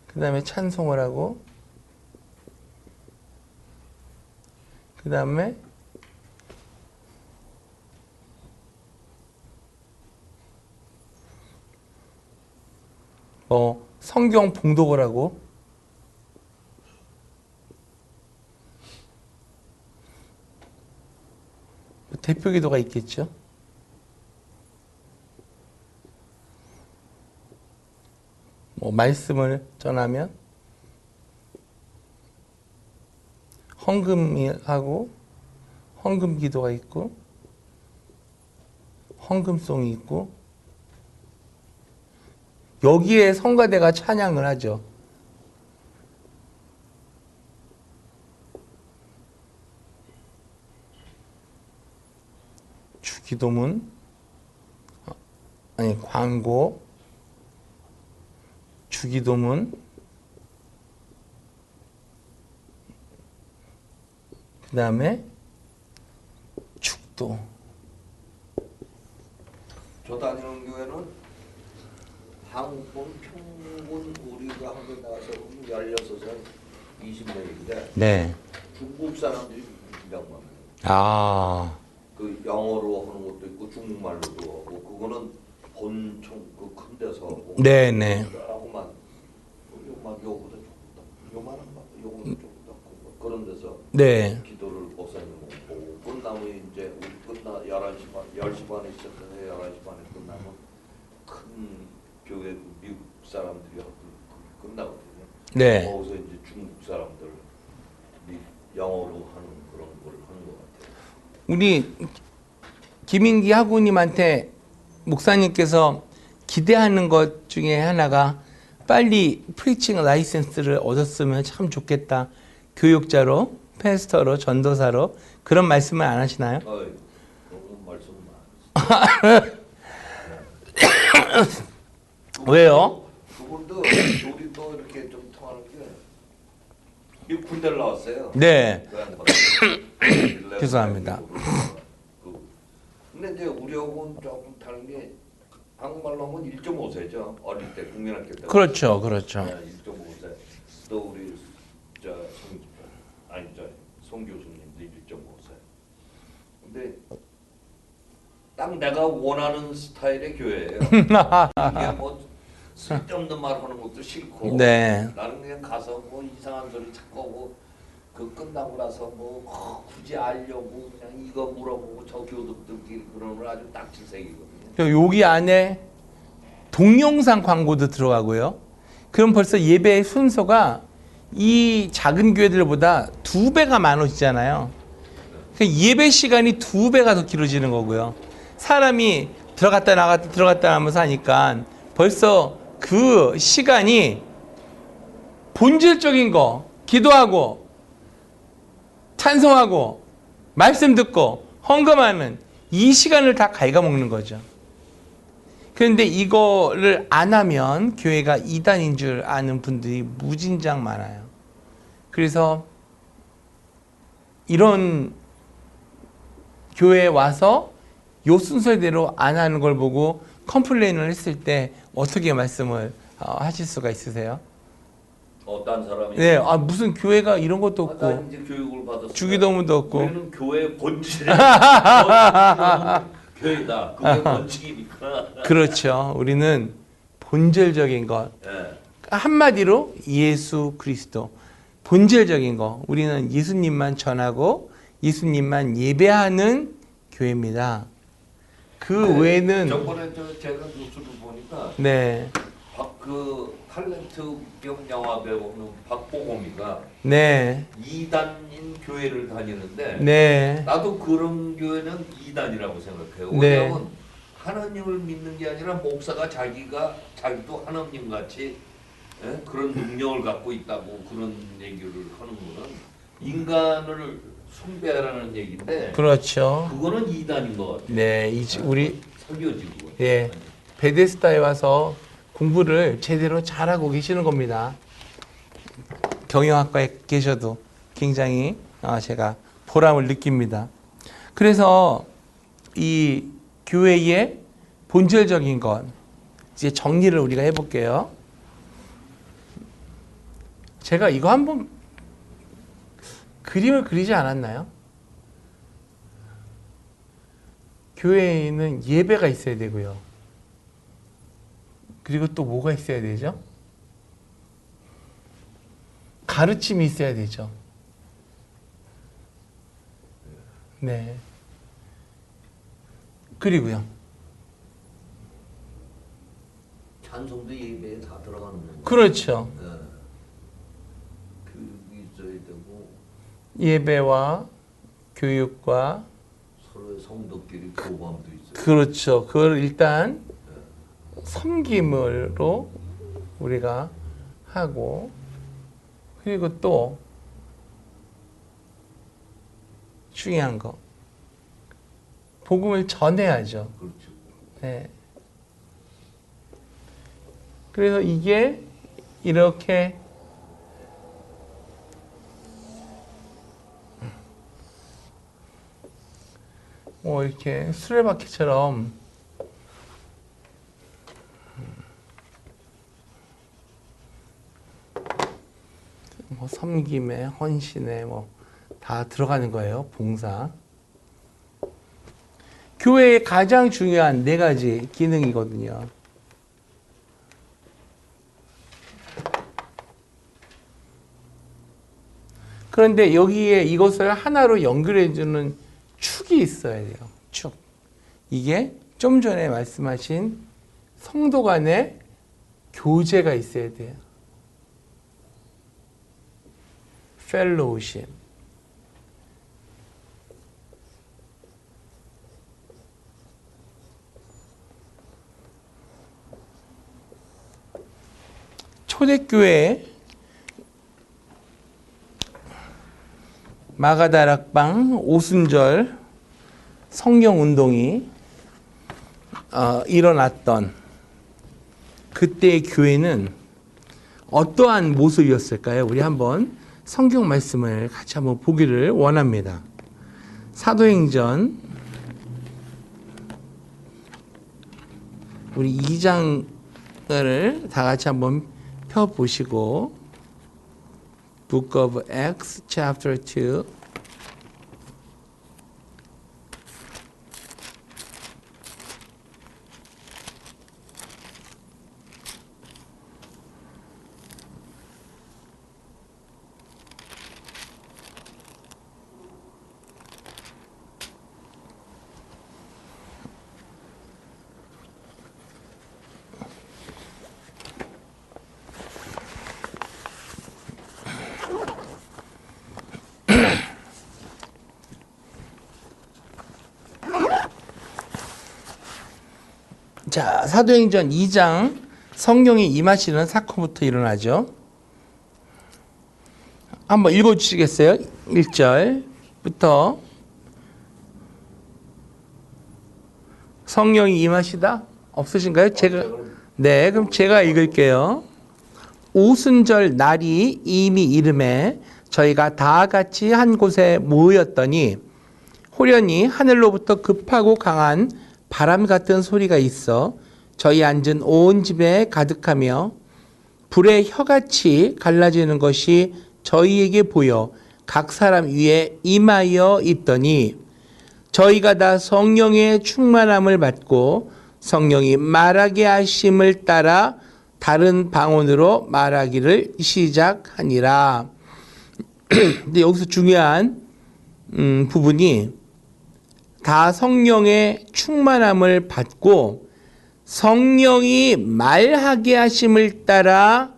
그 다음에 찬송을 하고 그 다음에 성경 봉독을 하고 대표 기도가 있겠죠. 뭐 말씀을 전하면 헌금하고 헌금 기도가 있고 헌금송이 있고 여기에 성가대가 찬양을 하죠. 주기도문 아니 광고 주기도문 그 다음에 축도. 저 다니는 교회는 한국분 평균 우리가 한국 나가서 16살 20명인데 네. 중국 사람들이 200만 명. 아. 그 영어로 하는 것도 있고 중국말로도 하고 그거는 본청 그 큰 데서 하고 네네. 조그만 요거보다 조금 더 요만한 거 요거는 조금 더 큰 거 그런 데서 네. 기도를 목사님 보고 끝나면 이제 우리 끝나 11시 반 10시 반에 시작해서 11시 반에 끝나면 큰 교회 미국 사람들이 하고 끝나거든요. 네. 거기서 이제 중국 사람들 영어로 하는 그런 걸 하는 것 같아요. 우리 김인기 하구님한테 목사님께서 기대하는 것 중에 하나가 빨리 프리칭 라이센스를 얻었으면 참 좋겠다. 교육자로, 패스터로, 전도사로 그런 말씀을 안 하시나요? 너무 말씀 많아. 왜요? 그분도 우리도 이렇게 좀 통하는 게 군대를 나왔어요. 네. 그 죄송합니다. 근데 이제 우리하고는 조금 다른 게 한국말로 하면 1.5세죠. 어릴 때 국민학교 때. 그렇죠, 그렇죠. 1.5세. 또 우리 송 교수님도 1.5세. 근데 딱 내가 원하는 스타일의 교회예요. 이게 뭐 쓸데없는 말 하는 것도 싫고. 네. 나는 그냥 가서 뭐 이상한 소리 자꾸 하고 그 끝나고 나서 뭐 굳이 알려고 그냥 이거 물어보고 저 교독들끼리 그러는 걸 아주 딱지색이거든요. 여기 안에 동영상 광고도 들어가고요. 그럼 벌써 예배 순서가 이 작은 교회들보다 2배가 많아지잖아요. 예배 시간이 2배가 더 길어지는 거고요. 사람이 들어갔다 나갔다 들어갔다 하면서 하니까 벌써 그 시간이 본질적인 거 기도하고 찬송하고 말씀 듣고 헌금하는 이 시간을 다 갉아먹는 거죠. 그런데 이거를 안 하면 교회가 이단인 줄 아는 분들이 무진장 많아요. 그래서 이런 교회에 와서 요 순서대로 안 하는 걸 보고 컴플레인을 했을 때 어떻게 말씀을 하실 수가 있으세요? 어떤 사람이 네, 무슨 교회가 이런 것도 없고 나 이제 교육을 받았어. 주기도문도 없고 우리는 교회 본질에 교회다. 그게 본질이니까. 그렇죠. 우리는 본질적인 것 예. 한마디로 예수 그리스도 본질적인 거 우리는 예수님만 전하고 예수님만 예배하는 교회입니다. 그 외에는 저번에 제가 뉴스를 보니까 네, 그 탤런트 겸 영화 배우는 박보검이가 네, 2단인 교회를 다니는데 네, 나도 그런 교회는 2단이라고 생각해요. 네. 왜냐하면 하나님을 믿는 게 아니라 목사가 자기도 하나님 같이 그런 능력을 갖고 있다고 그런 얘기를 하는 거는 인간을 숭배하라는 얘기인데 그렇죠. 그거는 2단인 것 같아요. 네, 우리 석여지고. 예, 베데스다에 와서 공부를 제대로 잘하고 계시는 겁니다. 경영학과에 계셔도 굉장히 제가 보람을 느낍니다. 그래서 이 교회의 본질적인 것 이제 정리를 우리가 해볼게요. 제가 이거 한번 그림을 그리지 않았나요? 교회에는 예배가 있어야 되고요. 그리고 또 뭐가 있어야 되죠? 가르침이 있어야 되죠. 네. 그리고요. 찬송도 예배에 다 들어가는 거예요. 그렇죠. 네. 교육이 있어야 되고 예배와 교육과 서로의 성도끼리 교감도 있어요. 그렇죠. 그걸 일단 섬김으로 우리가 하고 그리고 또 중요한 거 복음을 전해야죠. 그렇죠. 네. 그래서 이게 이렇게 뭐 이렇게 수레바퀴처럼 뭐 섬김에 헌신에 뭐 다 들어가는 거예요. 봉사. 교회의 가장 중요한 네 가지 기능이거든요. 그런데 여기에 이것을 하나로 연결해주는 축이 있어야 돼요. 축. 이게 좀 전에 말씀하신 성도 간의 교제가 있어야 돼요. fellowship. 초대교회 마가다락방 오순절 성경운동이 일어났던 그때의 교회는 어떠한 모습이었을까요? 우리 한번 성경 말씀을 같이 한번 보기를 원합니다. 사도행전 우리 2장을 다 같이 한번 펴보시고 Book of Acts chapter 2 자, 사도행전 2장 성령이 임하시는 사건부터 일어나죠. 한번 읽어주시겠어요? 1절부터 성령이 임하시다? 없으신가요? 네, 그럼 제가 읽을게요. 오순절 날이 이미 이름에 저희가 다 같이 한 곳에 모였더니 호련히 하늘로부터 급하고 강한 바람 같은 소리가 있어 저희 앉은 온 집에 가득하며 불의 혀같이 갈라지는 것이 저희에게 보여 각 사람 위에 임하여 있더니 저희가 다 성령의 충만함을 받고 성령이 말하게 하심을 따라 다른 방언으로 말하기를 시작하니라. 근데 여기서 중요한 부분이 다 성령의 충만함을 받고 성령이 말하게 하심을 따라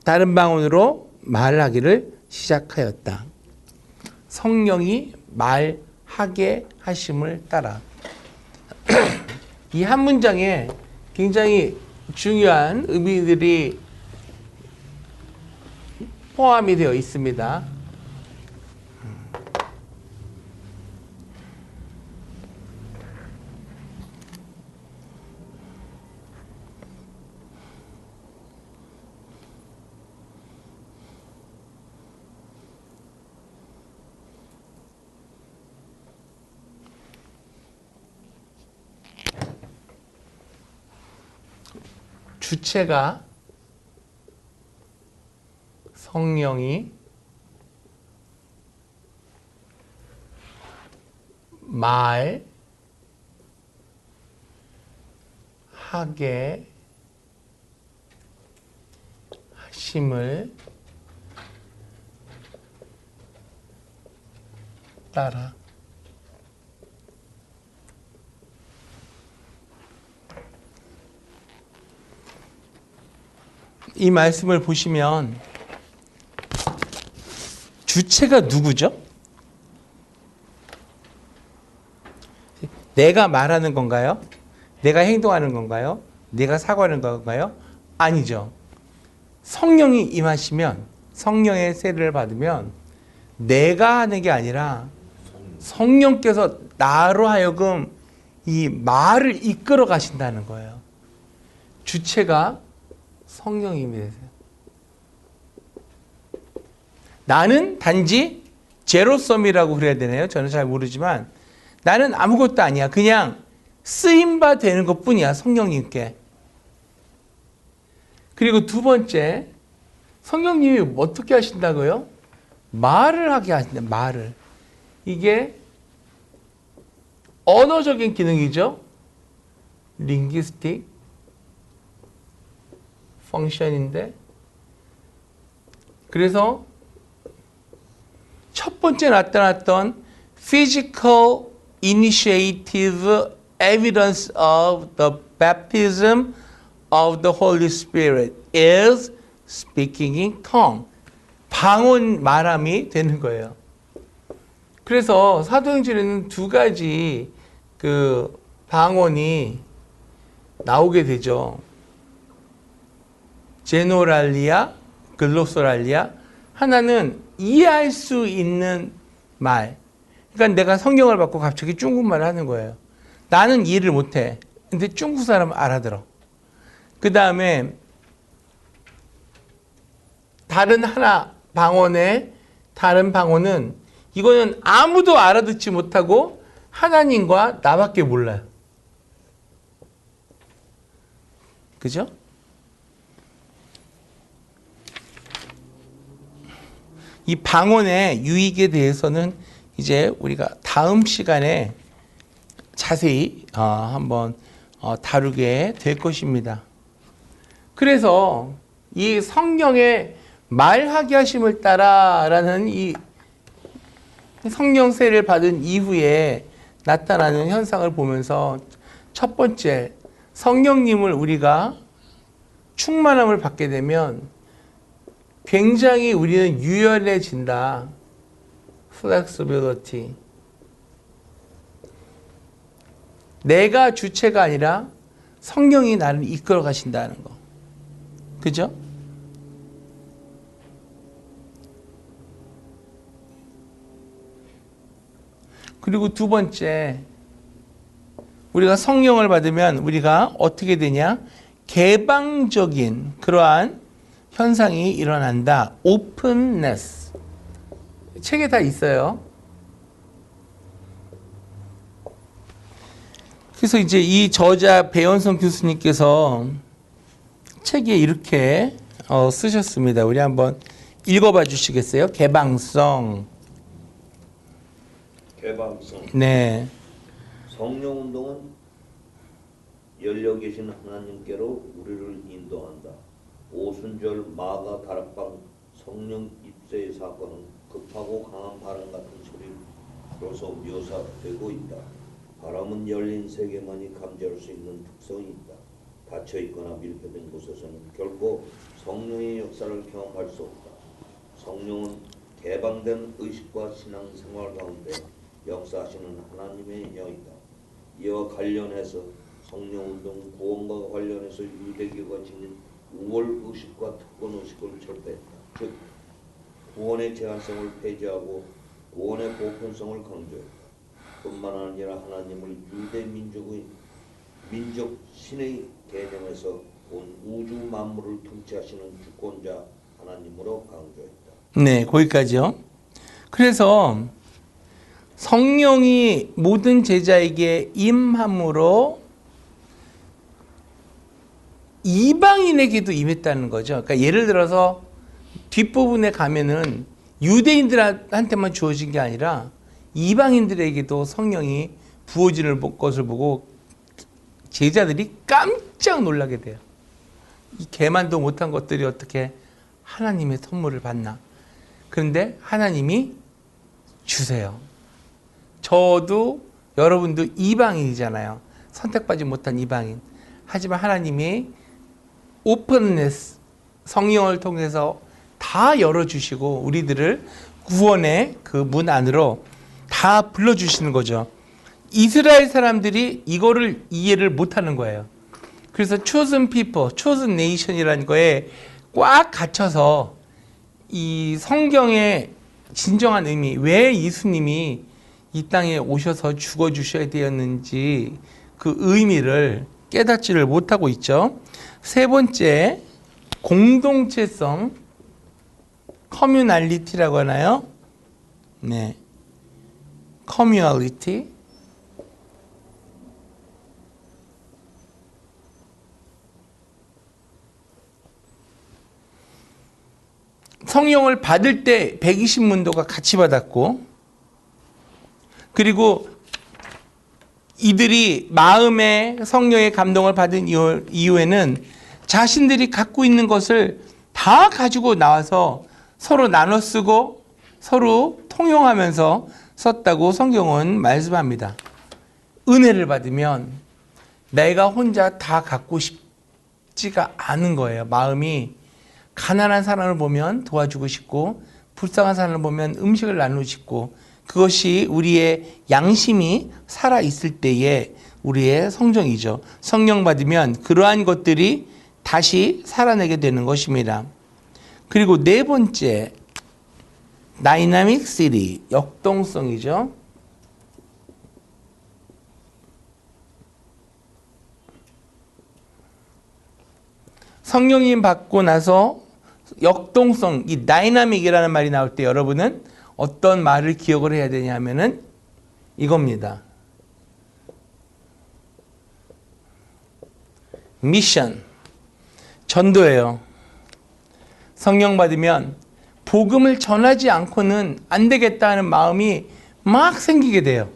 다른 방언으로 말하기를 시작하였다. 성령이 말하게 하심을 따라. 이 한 문장에 굉장히 중요한 의미들이 포함이 되어 있습니다. 주체가 성령이 말하게 하심을 따라 이 말씀을 보시면 주체가 누구죠? 내가 말하는 건가요? 내가 행동하는 건가요? 내가 사고하는 건가요? 아니죠. 성령이 임하시면, 성령의 세례를 받으면 내가 하는 게 아니라 성령께서 나로 하여금 이 말을 이끌어 가신다는 거예요. 주체가 성령님이 되세요. 나는 단지 제로섬이라고 그래야 되나요? 저는 잘 모르지만 나는 아무것도 아니야. 그냥 쓰임바 되는 것뿐이야. 성령님께. 그리고 두 번째, 성령님이 어떻게 하신다고요? 말을 하게 하신다. 말을. 이게 언어적인 기능이죠. linguistic function인데, 그래서 첫 번째 나타났던 physical initiative evidence of the baptism of the Holy Spirit is speaking in tongue. 방언 말함이 되는 거예요. 그래서 사도행전에는 두 가지 그 방언이 나오게 되죠. 제노랄리아, 글로소랄리아. 하나는 이해할 수 있는 말. 그러니까 내가 성경을 받고 갑자기 중국말을 하는 거예요. 나는 이해를 못해. 근데 중국 사람은 알아들어. 그 다음에 다른 방언은 이거는 아무도 알아듣지 못하고 하나님과 나밖에 몰라요. 그죠? 이 방언의 유익에 대해서는 이제 우리가 다음 시간에 자세히 한번 다루게 될 것입니다. 그래서 이 성령의 말하게 하심을 따라라는 이 성령 세례를 받은 이후에 나타나는 현상을 보면서 첫 번째, 성령님을 우리가 충만함을 받게 되면 굉장히 우리는 유연해진다. flexibility. 내가 주체가 아니라 성령이 나를 이끌어 가신다는 거. 그죠? 그리고 두 번째, 우리가 성령을 받으면 우리가 어떻게 되냐? 개방적인 그러한 현상이 일어난다. openness. 책에 다 있어요. 그래서 이제 이 저자 배현성 교수님께서 책에 이렇게 쓰셨습니다. 우리 한번 읽어봐 주시겠어요? 개방성. 네. 성령 운동은 열려 계신 하나님께로 우리를 인도한다. 오순절 마가 다락방 성령 입세의 사건은 급하고 강한 바람 같은 소리로서 묘사되고 있다. 바람은 열린 세계만이 감지할 수 있는 특성이 있다. 닫혀 있거나 밀폐된 곳에서는 결코 성령의 역사를 경험할 수 없다. 성령은 개방된 의식과 신앙생활 가운데 역사하시는 하나님의 영이다. 이와 관련해서 성령운동 구원과 관련해서 유대교가 지닌 우월의식과 특권의식을 철폐했다. 즉 구원의 제한성을 폐지하고 구원의 보편성을 강조했다. 뿐만 아니라 하나님을 유대 민족 신의 개념에서 온 우주 만물을 통치하시는 주권자 하나님으로 강조했다. 네, 거기까지요. 그래서 성령이 모든 제자에게 임함으로 이방인에게도 임했다는 거죠. 그러니까 예를 들어서 뒷부분에 가면은 유대인들한테만 주어진 게 아니라 이방인들에게도 성령이 부어지는 것을 보고 제자들이 깜짝 놀라게 돼요. 이 개만도 못한 것들이 어떻게 하나님의 선물을 받나. 그런데 하나님이 주세요. 저도 여러분도 이방인이잖아요. 선택받지 못한 이방인. 하지만 하나님이 오픈네스 성령을 통해서 다 열어주시고 우리들을 구원의 그 문 안으로 다 불러주시는 거죠. 이스라엘 사람들이 이거를 이해를 못하는 거예요. 그래서 chosen people, chosen nation이라는 거에 꽉 갇혀서 이 성경의 진정한 의미, 왜 예수님이 이 땅에 오셔서 죽어주셔야 되었는지 그 의미를 깨닫지를 못하고 있죠. 세 번째, 공동체성, 커뮤널리티라고 하나요? 네, 커뮤널리티. 성령을 받을 때 120문도가 같이 받았고, 그리고 이들이 마음의 성령의 감동을 받은 이후에는 자신들이 갖고 있는 것을 다 가지고 나와서 서로 나눠 쓰고 서로 통용하면서 썼다고 성경은 말씀합니다. 은혜를 받으면 내가 혼자 다 갖고 싶지가 않은 거예요. 마음이 가난한 사람을 보면 도와주고 싶고 불쌍한 사람을 보면 음식을 나누고 싶고, 그것이 우리의 양심이 살아있을 때의 우리의 성정이죠. 성령 받으면 그러한 것들이 다시 살아내게 되는 것입니다. 그리고 네 번째, 다이나믹 시티, 역동성이죠. 성령님 받고 나서 역동성, 이 다이나믹이라는 말이 나올 때 여러분은 어떤 말을 기억을 해야 되냐면은 이겁니다. 미션, 전도예요. 성령 받으면 복음을 전하지 않고는 안 되겠다 하는 마음이 막 생기게 돼요.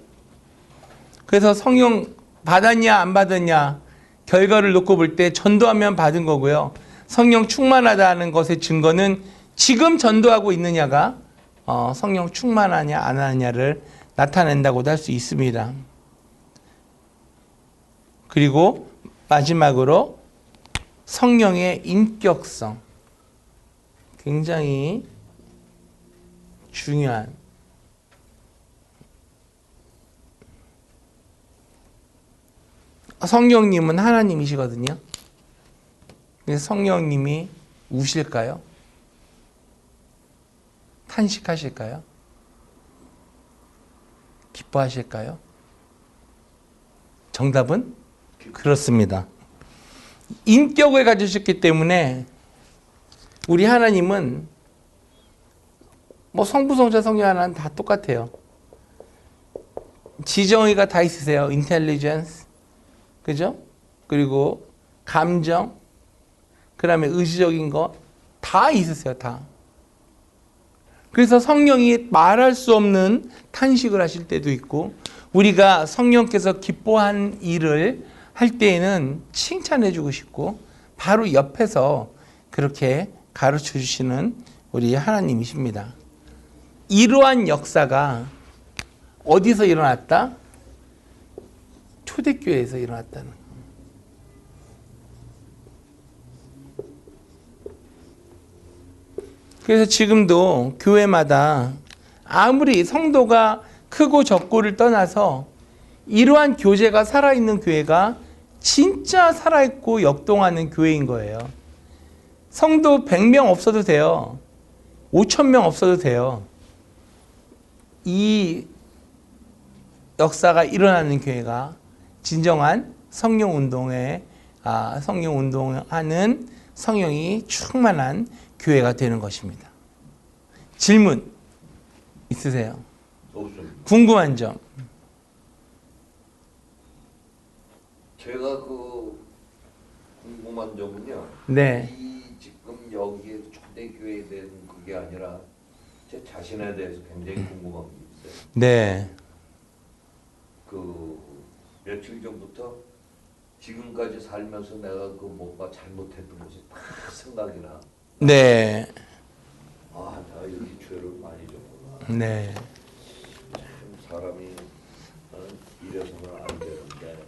그래서 성령 받았냐 안 받았냐 결과를 놓고 볼 때 전도하면 받은 거고요. 성령 충만하다는 것의 증거는 지금 전도하고 있느냐가 성령 충만하냐 안 하냐를 나타낸다고도 할 수 있습니다. 그리고 마지막으로 성령의 인격성, 굉장히 중요한, 성령님은 하나님이시거든요. 그래서 성령님이 우실까요? 탄식하실까요? 기뻐하실까요? 정답은 그렇습니다. 인격을 가지셨기 때문에 우리 하나님은 뭐 성부, 성자, 성령 하나는 다 똑같아요. 지정의가 다 있으세요. 인텔리전스, 그죠? 그리고 감정, 그 다음에 의지적인 거 다 있으세요. 다. 그래서 성령이 말할 수 없는 탄식을 하실 때도 있고, 우리가 성령께서 기뻐한 일을 할 때에는 칭찬해 주고 싶고 바로 옆에서 그렇게 가르쳐 주시는 우리 하나님이십니다. 이러한 역사가 어디서 일어났다? 초대교회에서 일어났다는 거예요. 그래서 지금도 교회마다 아무리 성도가 크고 적고를 떠나서 이러한 교제가 살아있는 교회가 진짜 살아있고 역동하는 교회인 거예요. 성도 100명 없어도 돼요. 5,000명 없어도 돼요. 이 역사가 일어나는 교회가 진정한 성령 운동에 성령 운동하는 성령이 충만한 교회가 되는 것입니다. 질문 있으세요? 없습니다. 궁금한 점? 제가 궁금한 점은요. 네. 이 지금 여기에 초대교회에 대한 그게 아니라 제 자신에 대해서 굉장히 궁금한 게 있어요. 네. 며칠 전부터 지금까지 살면서 내가 뭔가 잘못했던 것이 다 생각이 나. 네. 나 여기 죄를 많이 졌구나. 네. 참 사람이 이래서는 안 되는데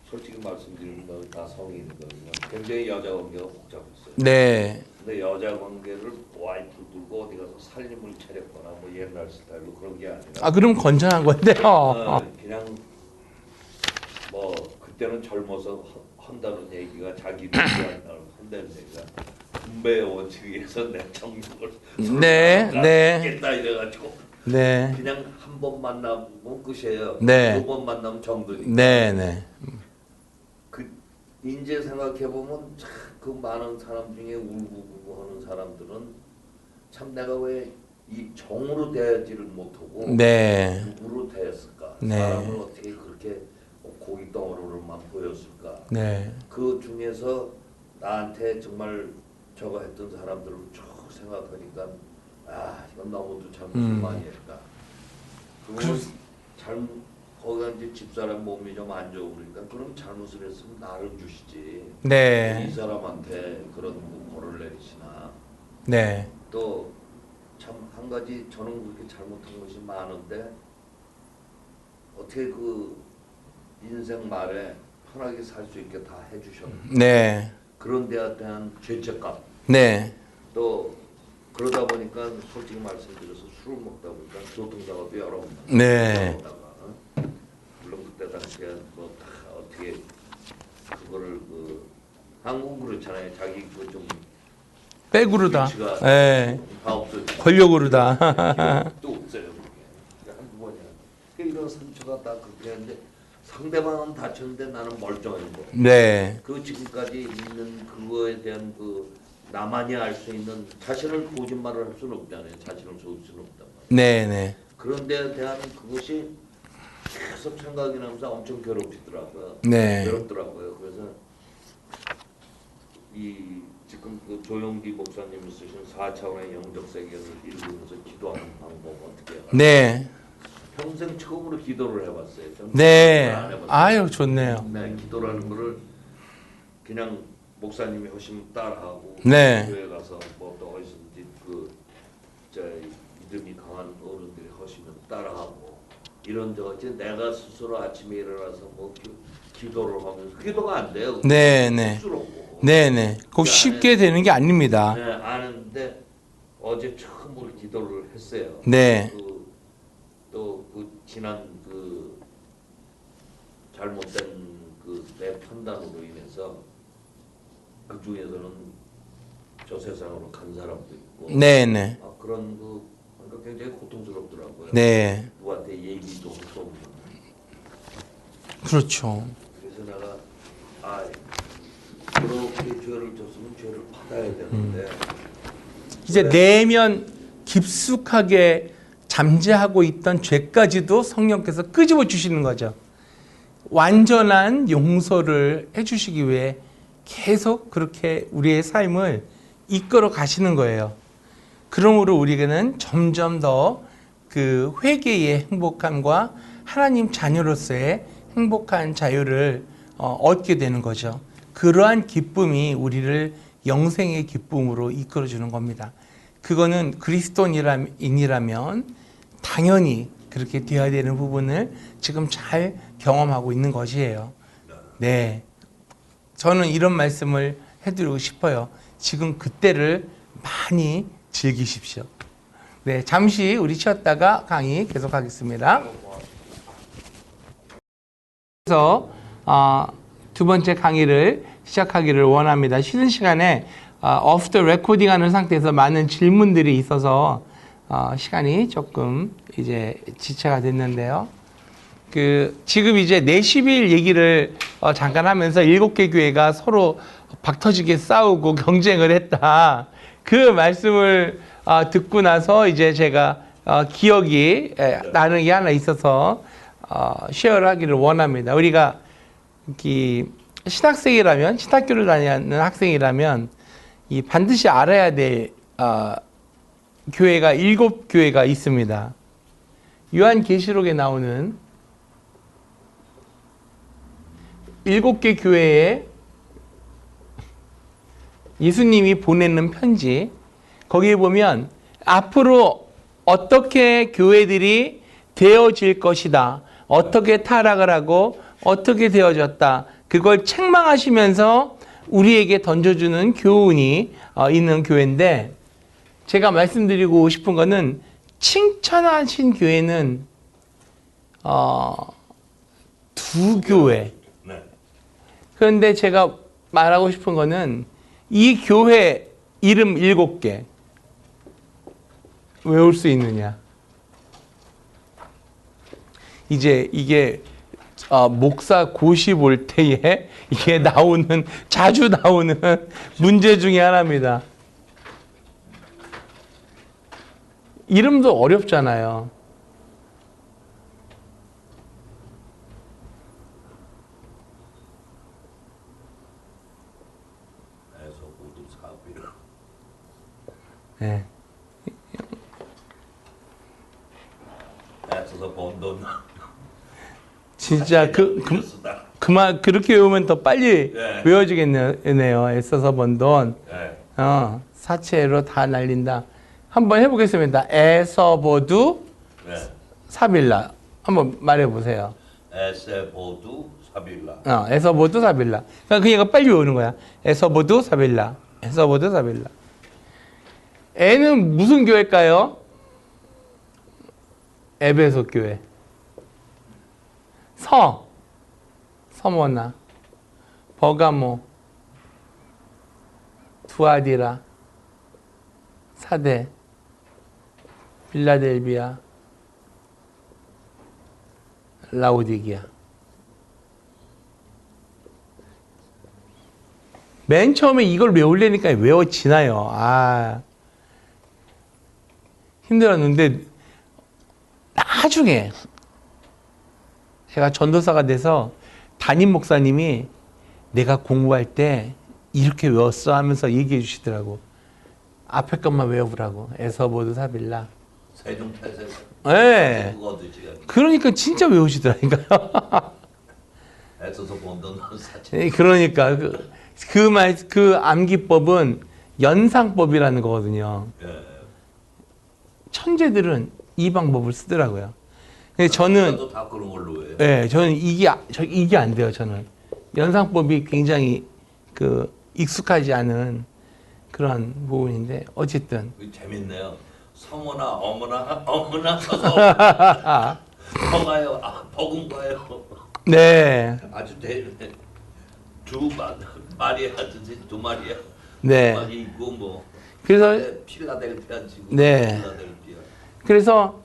솔직히 말씀드리면 아이들은 뭐다 성인이거든요. 굉장히 여자 관계가 복잡했어요. 네. 근데 여자 관계를 와이프 들고 어디 가서 살림을 차렸거나 뭐 옛날 스타일로 그런 게 아니라 아, 그럼 건전한 건데요. 그냥 뭐 그때는 젊어서 한다는 얘기가 자기 한다는 얘기가 분배의 원칙에서 내 정력을 네, 네. 겠다 이래가지고 네. 그냥 한 번 만나면 끝이에요. 네. 두 번 만나면 정도니까. 네, 네. 그 이제 생각해 보면 그 많은 사람 중에 울고불고 하는 사람들은 참 내가 왜 이 정으로 대하지를 못하고 네. 누구로 대했을까? 네. 사람을 어떻게 그렇게 고기 덩어리로만 보였을까? 네. 그 중에서 나한테 정말 저거 했던 사람들을 쭉 생각하니까 아 이건 너무도 잘못을 많이 했다. 그건 잘못 거기가 이제 집사람 몸이 좀 안 좋으니까 그럼 잘못을 했으면 나를 주시지. 네. 이 사람한테 그런 벌을 내리시나. 네. 또 참 한 가지 저는 그렇게 잘못한 것이 많은데 어떻게 그 인생 말에 편하게 살 수 있게 다 해주셨는데 네. 그런 데에 대한 죄책감 네. 또 그러다 보니까 솔직히 말씀드려서 술을 먹다 보니까 교통사고도 여러 번 네. 나다가 물론 그때 당시에 뭐 다 어떻게 그거를 그 한국은 그렇잖아요. 자기 그좀 백으로다. 위치가 네. 다 없어져. 권력으로다. 또 없어요. 그게 한두 번이야. 이런 상처가 다 그렇게 했는데 상대방은 다쳤는데 나는 멀쩡한 거. 네. 그 지금까지 있는 그거에 대한 그 나만이 알 수 있는 자신을 거짓말을 할 수는 없잖아요. 자신을 속일 수는 없단 말이에요. 네, 네. 그런 데에 대한 그것이 계속 생각이 나면서 엄청 괴롭히더라고요. 네. 괴롭더라고요. 그래서 이 지금 그 조용기 목사님이 쓰신 4차원의 영적 세계를 읽으면서 기도하는 방법 어떻게 해요? 네. 평생 처음으로 기도를 해봤어요. 네. 안 해봤어요. 아유, 좋네요. 네, 기도라는 거를 그냥 목사님이 하시면 따라하고 네. 교회 가서 뭐 또 어디서든지 그저 믿음이 강한 어른들이 하시면 따라하고 이런 저지 내가 스스로 아침에 일어나서 뭐 기도를 하면서 기도가 안 돼요. 네, 네. 쑥스럽고. 네, 네. 꼭 쉽게 되는 게 아닙니다. 네, 아는데 어제 처음으로 기도를 했어요. 네. 또 그 지난 그 잘못된 그 내 판단으로 인해서 그 중에서는 저 세상으로 간 사람도 있고. 네, 네. 아, 그런 그 그러니까 굉장히 고통스럽더라고요. 네. 누구한테 얘기도 할 수 없는. 그렇죠. 그래서 내가 아 그렇게 죄를 졌으면 죄를 받아야 되는데. 이제 내면 깊숙하게 잠재하고 있던 죄까지도 성령께서 끄집어 주시는 거죠. 완전한 용서를 해주시기 위해 계속 그렇게 우리의 삶을 이끌어 가시는 거예요. 그러므로 우리에게는 점점 더 그 회개의 행복함과 하나님 자녀로서의 행복한 자유를 얻게 되는 거죠. 그러한 기쁨이 우리를 영생의 기쁨으로 이끌어주는 겁니다. 그거는 그리스도인이라면 당연히 그렇게 되어야 되는 부분을 지금 잘 경험하고 있는 것이에요. 네, 저는 이런 말씀을 해드리고 싶어요. 지금 그때를 많이 즐기십시오. 네, 잠시 우리 쉬었다가 강의 계속하겠습니다. 그래서 두 번째 강의를 시작하기를 원합니다. 쉬는 시간에 오프 더 레코딩 하는 상태에서 많은 질문들이 있어서 시간이 조금 이제 지체가 됐는데요. 지금 이제 내시빌 얘기를 잠깐 하면서 7개 교회가 서로 박터지게 싸우고 경쟁을 했다. 그 말씀을 듣고 나서 이제 제가 기억이 나는 게 하나 있어서 쉐어를 하기를 원합니다. 우리가 신학생이라면, 신학교를 다니는 학생이라면 반드시 알아야 될 교회가 7교회가 있습니다. 요한계시록에 나오는 7개 교회에 예수님이 보내는 편지, 거기에 보면 앞으로 어떻게 교회들이 되어질 것이다, 어떻게 타락을 하고 어떻게 되어졌다, 그걸 책망하시면서 우리에게 던져주는 교훈이 있는 교회인데, 제가 말씀드리고 싶은 거는 칭찬하신 교회는 두 교회. 네. 그런데 제가 말하고 싶은 거는 이 교회 이름 7개 외울 수 있느냐. 이제 이게 목사 고시 볼 때에 이게 나오는, 자주 나오는 문제 중에 하나입니다. 이름도 어렵잖아요. 에서 모두 사비라. 네. 애써서 번 돈. 진짜 그만 그렇게 외우면 더 빨리 네. 외워지겠네요. 애써서 번 돈. 네. 사채로 다 날린다. 한번 해보겠습니다. 에서보두 네. 사빌라. 한번 말해보세요. 에세보두 사빌라. 에서보두 사빌라. 그러니까 그 얘가 빨리 외우는 거야. 에서보두 사빌라. 에서보두 사빌라. 에는 무슨 교회일까요? 에베소 교회. 서머나, 버가모, 두아디라, 사대, 빌라델비아, 라오디기아. 맨 처음에 이걸 외우려니까 외워지나요? 힘들었는데 나중에 제가 전도사가 돼서 담임 목사님이 내가 공부할 때 이렇게 외웠어 하면서 얘기해 주시더라고. 앞에 것만 외워보라고. 에서보드 사빌라. 세종태세. 네. 그러니까 진짜 외우시더라니까요. 애써서 번 돈 사채. 그러니까 그 암기법은 연상법이라는 거거든요. 예. 천재들은 이 방법을 쓰더라고요. 근데 저는 저도 다 그런 걸로 해요. 네, 저는 이게 안 돼요. 저는 연상법이 굉장히 익숙하지 않은 그런 부분인데 어쨌든 재밌네요. 성어나 어머나 써서 버가요, 버금가요. 네, 아주 두 마리아 하듯이 두 마리아. 네. 두 마리 있고 뭐. 그래서 필라델피아 지구. 네. 필라델피아. 그래서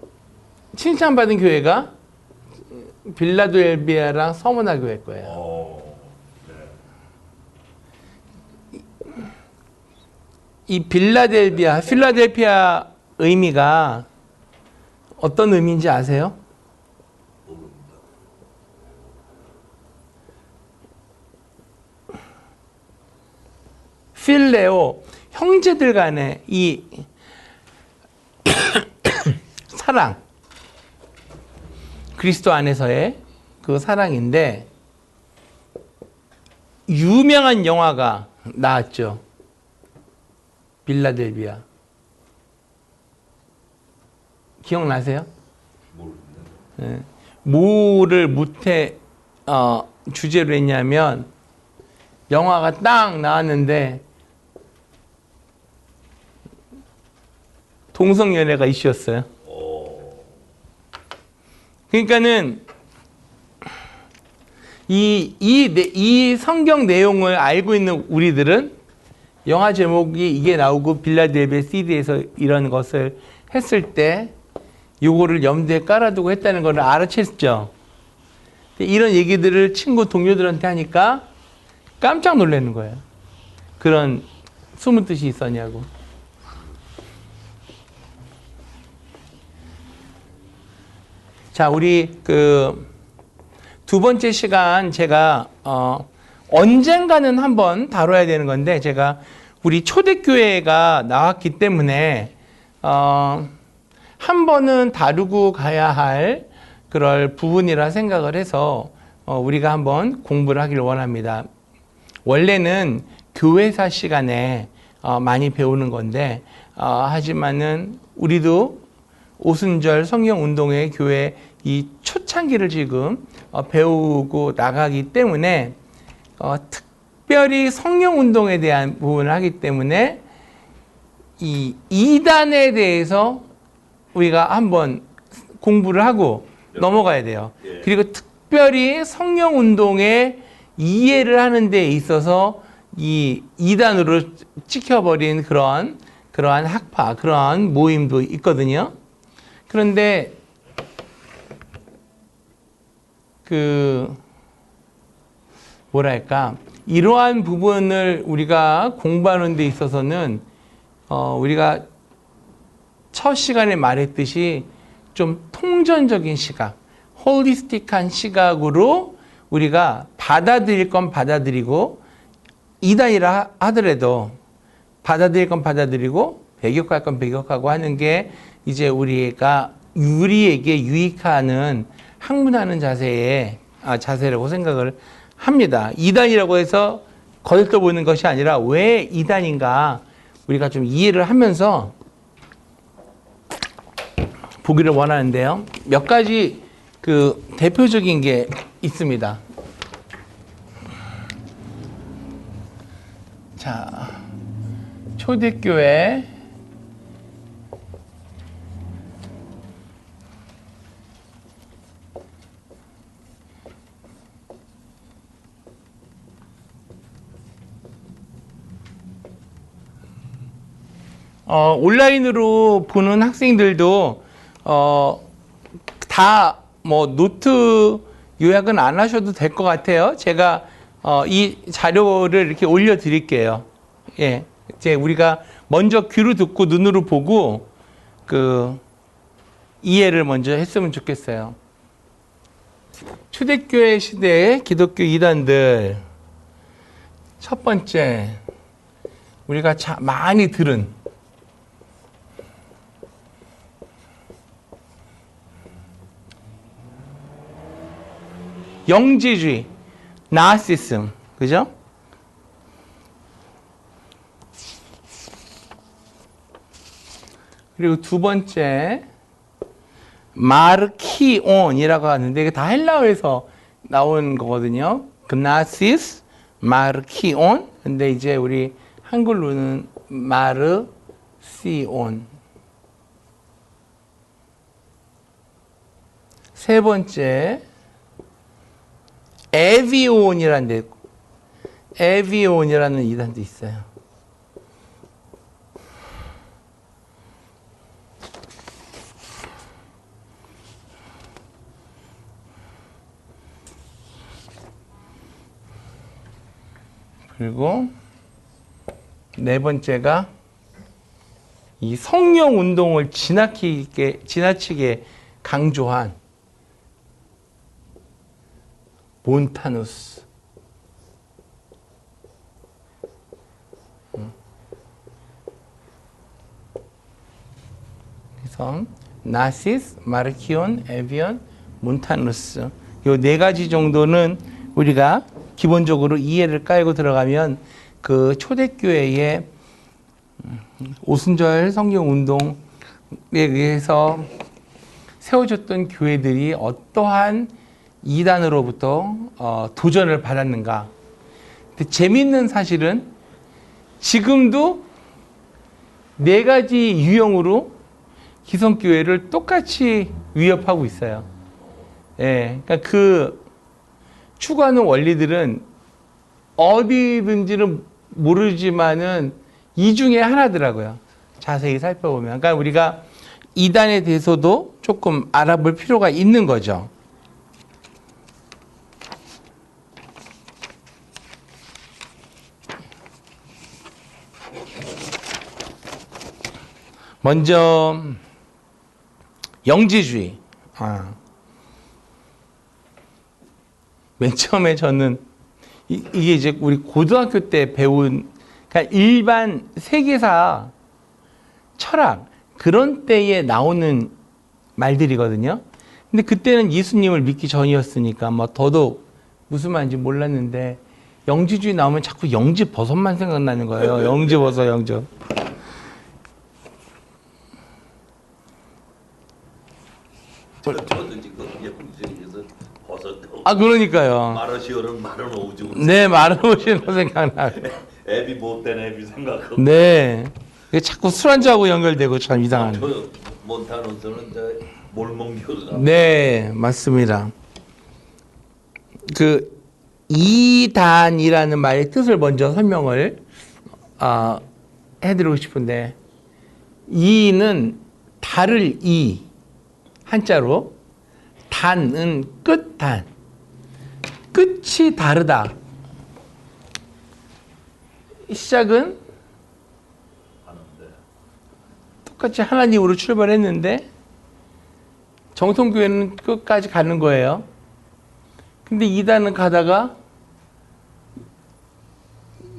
칭찬받은 교회가 빌라델비아랑 서머나 교회 거예요. 네. 이 필라델피아 의미가 어떤 의미인지 아세요? 모릅니다. 필레오, 형제들 간의 이 사랑, 그리스도 안에서의 그 사랑인데, 유명한 영화가 나왔죠. 빌라델비아. 기억나세요? 모릅니다. 네. 뭐를 주제로 했냐면, 영화가 딱 나왔는데 동성연애가 이슈였어요. 그러니까는 이 성경 내용을 알고 있는 우리들은 영화 제목이 이게 나오고 빌라델비아 CD에서 이런 것을 했을 때 요거를 염두에 깔아두고 했다는 걸 알아챘죠. 이런 얘기들을 친구 동료들한테 하니까 깜짝 놀라는 거예요. 그런 숨은 뜻이 있었냐고. 자, 우리 두 번째 시간 제가 언젠가는 한번 다뤄야 되는 건데, 제가 우리 초대교회가 나왔기 때문에 한 번은 다루고 가야 할 그럴 부분이라 생각을 해서 우리가 한번 공부를 하길 원합니다. 원래는 교회사 시간에 많이 배우는 건데, 하지만은 우리도 오순절 성경운동회 교회 이 초창기를 지금 배우고 나가기 때문에 특별히 성령 운동에 대한 부분을 하기 때문에 이 이단에 대해서 우리가 한번 공부를 하고 넘어가야 돼요. 그리고 특별히 성령 운동의 이해를 하는 데 있어서 이 이단으로 찍혀버린 그러한 학파, 그러한 모임도 있거든요. 그런데 이러한 부분을 우리가 공부하는 데 있어서는 우리가 첫 시간에 말했듯이 좀 통전적인 시각, 홀리스틱한 시각으로 우리가 받아들일 건 받아들이고, 이단이라 하더라도 받아들일 건 받아들이고 배격할 건 배격하고 하는 게 이제 우리에게 유익하는 학문하는 자세라고 생각을 합니다. 이단이라고 해서 거들떠보는 것이 아니라 왜 이단인가 우리가 좀 이해를 하면서 보기를 원하는데요. 몇 가지 대표적인 게 있습니다. 자, 초대교회 온라인으로 보는 학생들도 다 노트 요약은 안 하셔도 될 것 같아요. 제가 이 자료를 이렇게 올려드릴게요. 예, 이제 우리가 먼저 귀로 듣고 눈으로 보고 이해를 먼저 했으면 좋겠어요. 초대교회 시대의 기독교 이단들, 첫 번째 우리가 많이 들은 영지주의, 나시즘, 그죠? 그리고 두 번째 마르키온이라고 하는데 이게 다 헬라어에서 나온 거거든요. 그나시스, 마르키온. 근데 이제 우리 한글로는 마르시온. 세 번째 에비온이라는 이단도 있어요. 그리고 네 번째가 이 성령 운동을 지나치게 강조한 몬타누스. 그래서 나시스, 마르키온, 에비온, 몬타누스. 이 네 가지 정도는 우리가 기본적으로 이해를 깔고 들어가면 초대교회의 오순절 성경 운동에 의해서 세워졌던 교회들이 어떠한 이단으로부터 도전을 받았는가. 근데 재미있는 사실은 지금도 네 가지 유형으로 기성교회를 똑같이 위협하고 있어요. 예, 그러니까 추구하는 원리들은 어디든지는 모르지만은 이 중에 하나더라고요. 자세히 살펴보면. 그러니까 우리가 이단에 대해서도 조금 알아볼 필요가 있는 거죠. 먼저 영지주의. 맨 처음에 저는 이게 이제 우리 고등학교 때 배운 그러니까 일반 세계사 철학 그런 때에 나오는 말들이거든요. 근데 그때는 예수님을 믿기 전이었으니까 더더욱 무슨 말인지 몰랐는데 영지주의 나오면 자꾸 영지버섯만 생각나는 거예요. 영지버섯, 영지. 저도 지금 영지에서 버섯 아, 그러니까요. 마르시오는 마른 오징어. 네, 마른 오징어 생각나. 애비 못된 애비 생각하고. 네. 이게 자꾸 술안주하고 연결되고 참 이상하네. 몬타노스는 저 몰몬교가. 네, 맞습니다. 그 이단이라는 말의 뜻을 먼저 설명을 해드리고 싶은데, 이는 달을 이 한자로, 단은 끝단, 끝이 다르다. 시작은 똑같이 하나님으로 출발했는데 정통교회는 끝까지 가는 거예요. 근데 이단은 가다가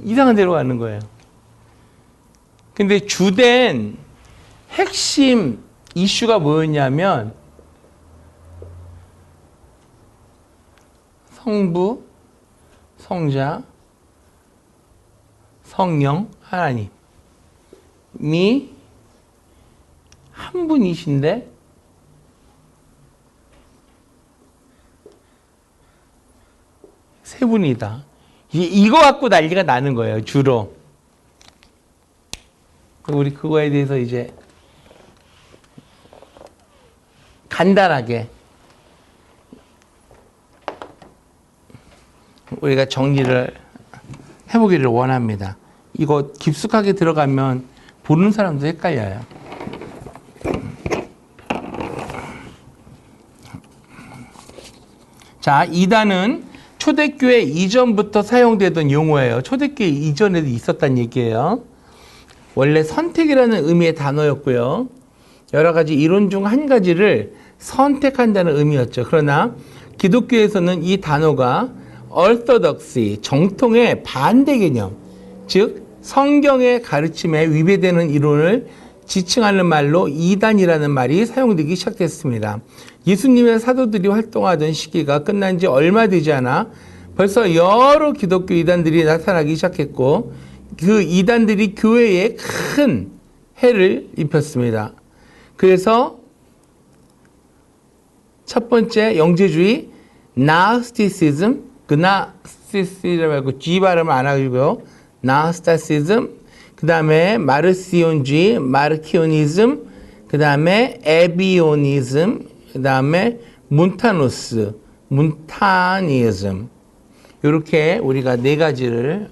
이상한 데로 가는 거예요. 근데 주된 핵심 이슈가 뭐였냐면 성부, 성자, 성령, 하나님이 한 분이신데 세 분이다. 이거 갖고 난리가 나는 거예요, 주로. 우리 그거에 대해서 이제 간단하게 우리가 정리를 해보기를 원합니다. 이거 깊숙하게 들어가면 보는 사람도 헷갈려요. 자, 이단은 초대교회 이전부터 사용되던 용어예요. 초대교회 이전에도 있었다는 얘기예요. 원래 선택이라는 의미의 단어였고요. 여러 가지 이론 중 한 가지를 선택한다는 의미였죠. 그러나 기독교에서는 이 단어가 orthodoxy, 정통의 반대 개념, 즉 성경의 가르침에 위배되는 이론을 지칭하는 말로 이단이라는 말이 사용되기 시작됐습니다. 예수님의 사도들이 활동하던 시기가 끝난 지 얼마 되지 않아 벌써 여러 기독교 이단들이 나타나기 시작했고 그 이단들이 교회에 큰 해를 입혔습니다. 그래서 첫 번째 영재주의, 나스티시즘, 그 나스티시즘이라고 하고 G 발음을 안 하고요. 나스타시즘, 그 다음에 마르시온주의, 마르키오니즘, 그 다음에 에비오니즘, 그 다음에 문타노스, 문타니즘. 이렇게 우리가 네 가지를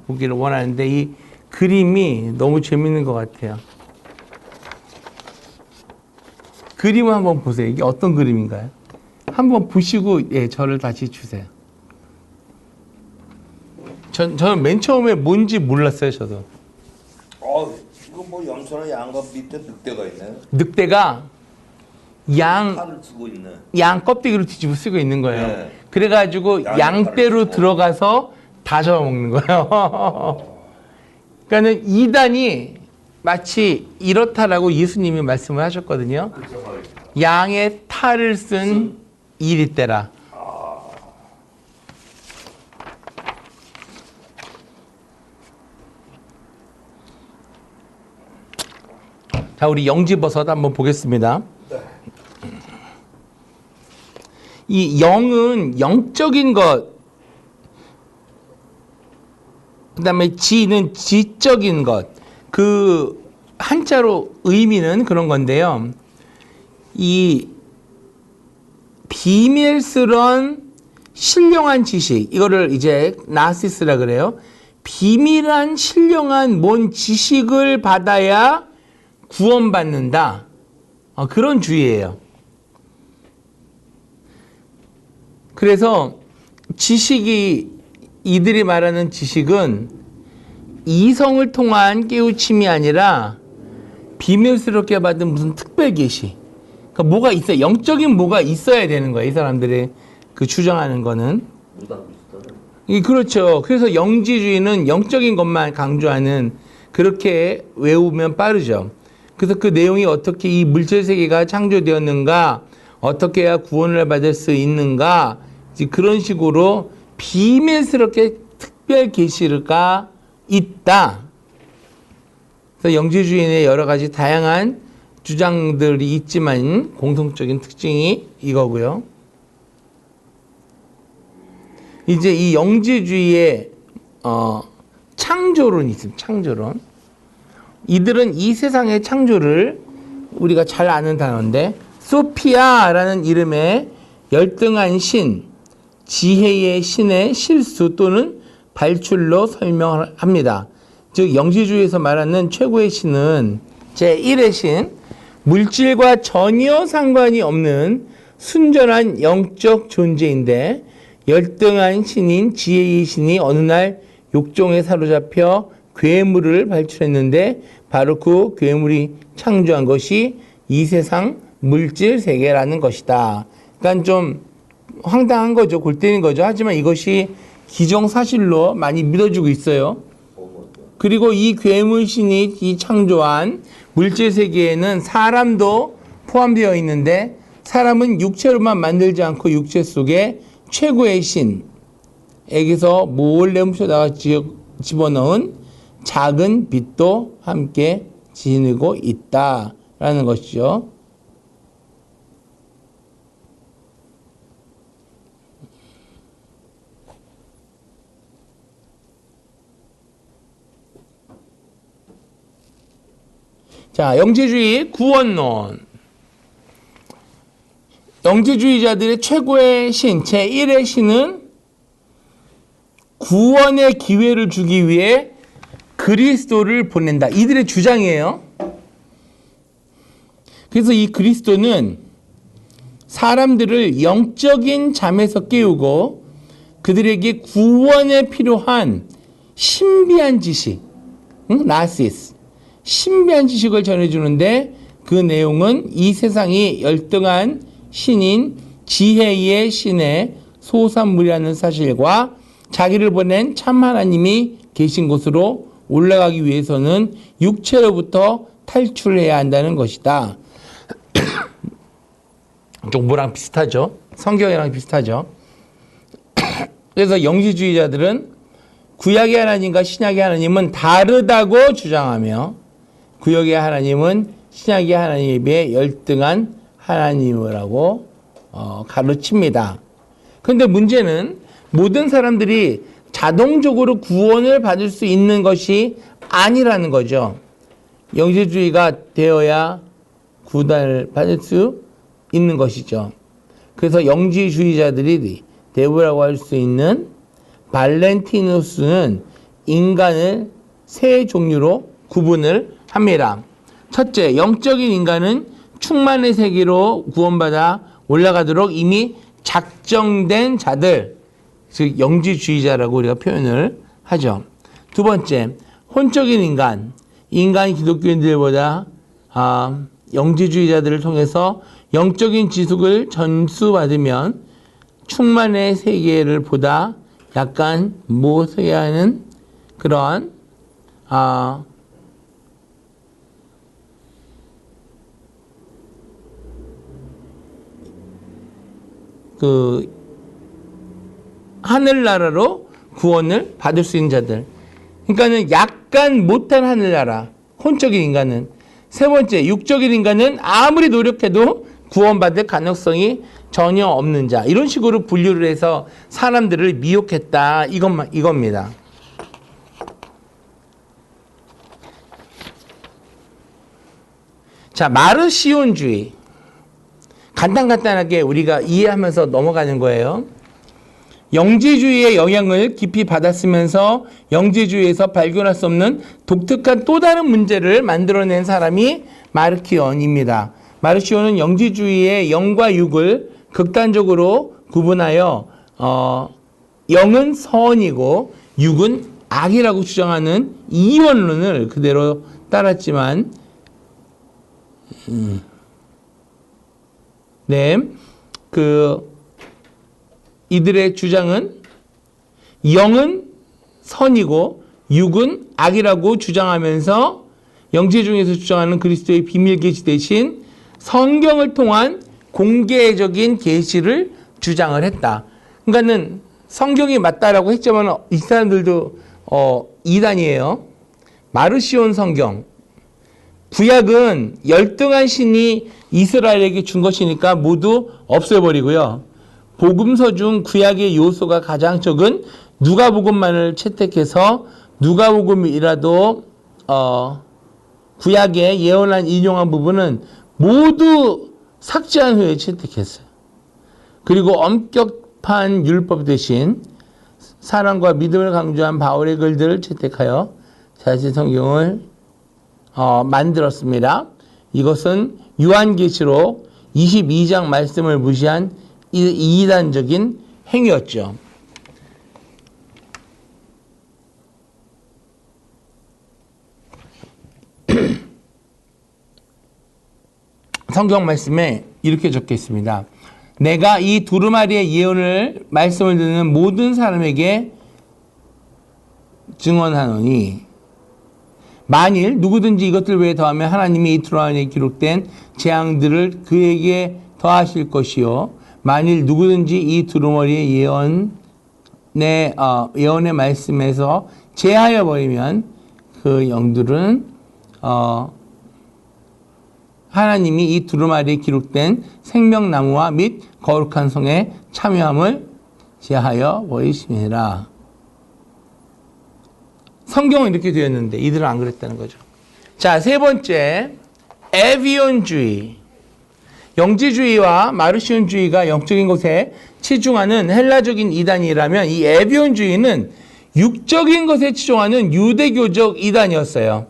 보기를 원하는데 이 그림이 너무 재밌는 것 같아요. 그림을 한번 보세요. 이게 어떤 그림인가요? 한번 보시고 저를 다시 주세요. 저는 맨 처음에 뭔지 몰랐어요. 저도. 이거 뭐 염소나 양과 밑에 늑대가 있네. 늑대가 칼을 쓰고 있네. 양 껍데기를 뒤집어 쓰고 있는 거예요. 네. 그래가지고 양떼로 쓰고. 들어가서 다 잡아먹는 거예요. 그러니까는 이단이 마치 이렇다라고 예수님이 말씀을 하셨거든요. 양의 탈을 쓴 이리떼라. 자, 우리 영지버섯 한번 보겠습니다. 이 영은 영적인 것, 그 다음에 지는 지적인 것, 그 한자로 의미는 그런 건데요. 이 비밀스러운 신령한 지식, 이거를 이제 나시스라 그래요. 비밀한 신령한 뭔 지식을 받아야 구원받는다. 그런 주의예요. 그래서 지식이, 이들이 말하는 지식은 이성을 통한 깨우침이 아니라 비밀스럽게 받은 무슨 특별 계시. 그러니까 뭐가 있어요. 영적인 뭐가 있어야 되는 거예요. 이 사람들의 그 주장하는 거는. 그렇죠. 그래서 영지주의는 영적인 것만 강조하는, 그렇게 외우면 빠르죠. 그래서 그 내용이 어떻게 이 물질 세계가 창조되었는가, 어떻게 해야 구원을 받을 수 있는가, 그런 식으로 비밀스럽게 특별 계시가 있다. 그래서 영지주의의 여러 가지 다양한 주장들이 있지만 공통적인 특징이 이거고요. 이제 이 영지주의의 창조론이 있습니다. 창조론. 이들은 이 세상의 창조를 우리가 잘 아는 단어인데 소피아라는 이름의 열등한 신, 지혜의 신의 실수 또는 발출로 설명을 합니다. 즉 영지주의에서 말하는 최고의 신은 제1의 신, 물질과 전혀 상관이 없는 순전한 영적 존재인데 열등한 신인 지혜의 신이 어느 날 욕종에 사로잡혀 괴물을 발출했는데 바로 그 괴물이 창조한 것이 이 세상 물질 세계라는 것이다. 그러니까 좀 황당한 거죠. 골 때리는 거죠. 하지만 이것이 기정사실로 많이 믿어지고 있어요. 그리고 이 괴물신이 이 창조한 물질 세계에는 사람도 포함되어 있는데 사람은 육체로만 만들지 않고 육체 속에 최고의 신에게서 몰래 훔쳐다가 집어넣은 작은 빛도 함께 지니고 있다라는 것이죠. 자, 영지주의 구원론. 영지주의자들의 최고의 신, 제1의 신은 구원의 기회를 주기 위해 그리스도를 보낸다. 이들의 주장이에요. 그래서 이 그리스도는 사람들을 영적인 잠에서 깨우고 그들에게 구원에 필요한 신비한 지식, 나시스, 신비한 지식을 전해주는데 그 내용은 이 세상이 열등한 신인 지혜의 신의 소산물이라는 사실과 자기를 보낸 참 하나님이 계신 곳으로 올라가기 위해서는 육체로부터 탈출해야 한다는 것이다. 종보랑 비슷하죠. 성경이랑 비슷하죠. 그래서 영지주의자들은 구약의 하나님과 신약의 하나님은 다르다고 주장하며 구약의 하나님은 신약의 하나님에 비해 열등한 하나님이라고 가르칩니다. 그런데 문제는 모든 사람들이 자동적으로 구원을 받을 수 있는 것이 아니라는 거죠. 영지주의가 되어야 구원을 받을 수 있는 것이죠. 그래서 영지주의자들이 대부라고 할 수 있는 발렌티누스는 인간을 세 종류로 구분을 합니다. 첫째, 영적인 인간은 충만의 세계로 구원받아 올라가도록 이미 작정된 자들, 즉 영지주의자라고 우리가 표현을 하죠. 두 번째, 혼적인 인간, 기독교인들보다 영지주의자들을 통해서 영적인 지식을 전수받으면 충만의 세계를 보다 약간 모호해야 하는 그러한 그 하늘나라로 구원을 받을 수 있는 자들. 그러니까는 약간 못한 하늘나라, 혼적인 인간은. 세 번째, 육적인 인간은 아무리 노력해도 구원받을 가능성이 전혀 없는 자. 이런 식으로 분류를 해서 사람들을 미혹했다. 이겁니다. 자, 마르시온주의. 간단하게 우리가 이해하면서 넘어가는 거예요. 영지주의의 영향을 깊이 받았으면서 영지주의에서 발견할 수 없는 독특한 또 다른 문제를 만들어낸 사람이 마르키온입니다. 마르시온은 영지주의의 영과 육을 극단적으로 구분하여 영은 선이고 육은 악이라고 주장하는 이원론을 그대로 따랐지만 이들의 주장은 영은 선이고 육은 악이라고 주장하면서 영지주의에서 주장하는 그리스도의 비밀 계시 대신 성경을 통한 공개적인 계시를 주장을 했다. 그러니까는 성경이 맞다라고 했지만 이 사람들도 이단이에요. 마르시온 성경. 구약은 열등한 신이 이스라엘에게 준 것이니까 모두 없애버리고요. 복음서 중 구약의 요소가 가장 적은 누가복음만을 채택해서 누가복음이라도 구약의 예언한 인용한 부분은 모두 삭제한 후에 채택했어요. 그리고 엄격한 율법 대신 사랑과 믿음을 강조한 바울의 글들을 채택하여 자신 성경을 만들었습니다. 이것은 요한계시록 22장 말씀을 무시한 이단적인 행위였죠. 성경 말씀에 이렇게 적혀 있습니다. 내가 이 두루마리의 예언을 말씀을 듣는 모든 사람에게 증언하노니 만일 누구든지 이것들 외에 더하면 하나님이 이 두루마리에 기록된 재앙들을 그에게 더하실 것이요 만일 누구든지 이 두루마리의 예언의 말씀에서 제하여 버리면 그 영들은 하나님이 이 두루마리에 기록된 생명나무와 및 거룩한 성에 참여함을 제하여 버리심이라. 성경은 이렇게 되었는데 이들은 안 그랬다는 거죠. 자, 세 번째, 에비온주의. 영지주의와 마르시온주의가 영적인 것에 치중하는 헬라적인 이단이라면 이 에비온주의는 육적인 것에 치중하는 유대교적 이단이었어요.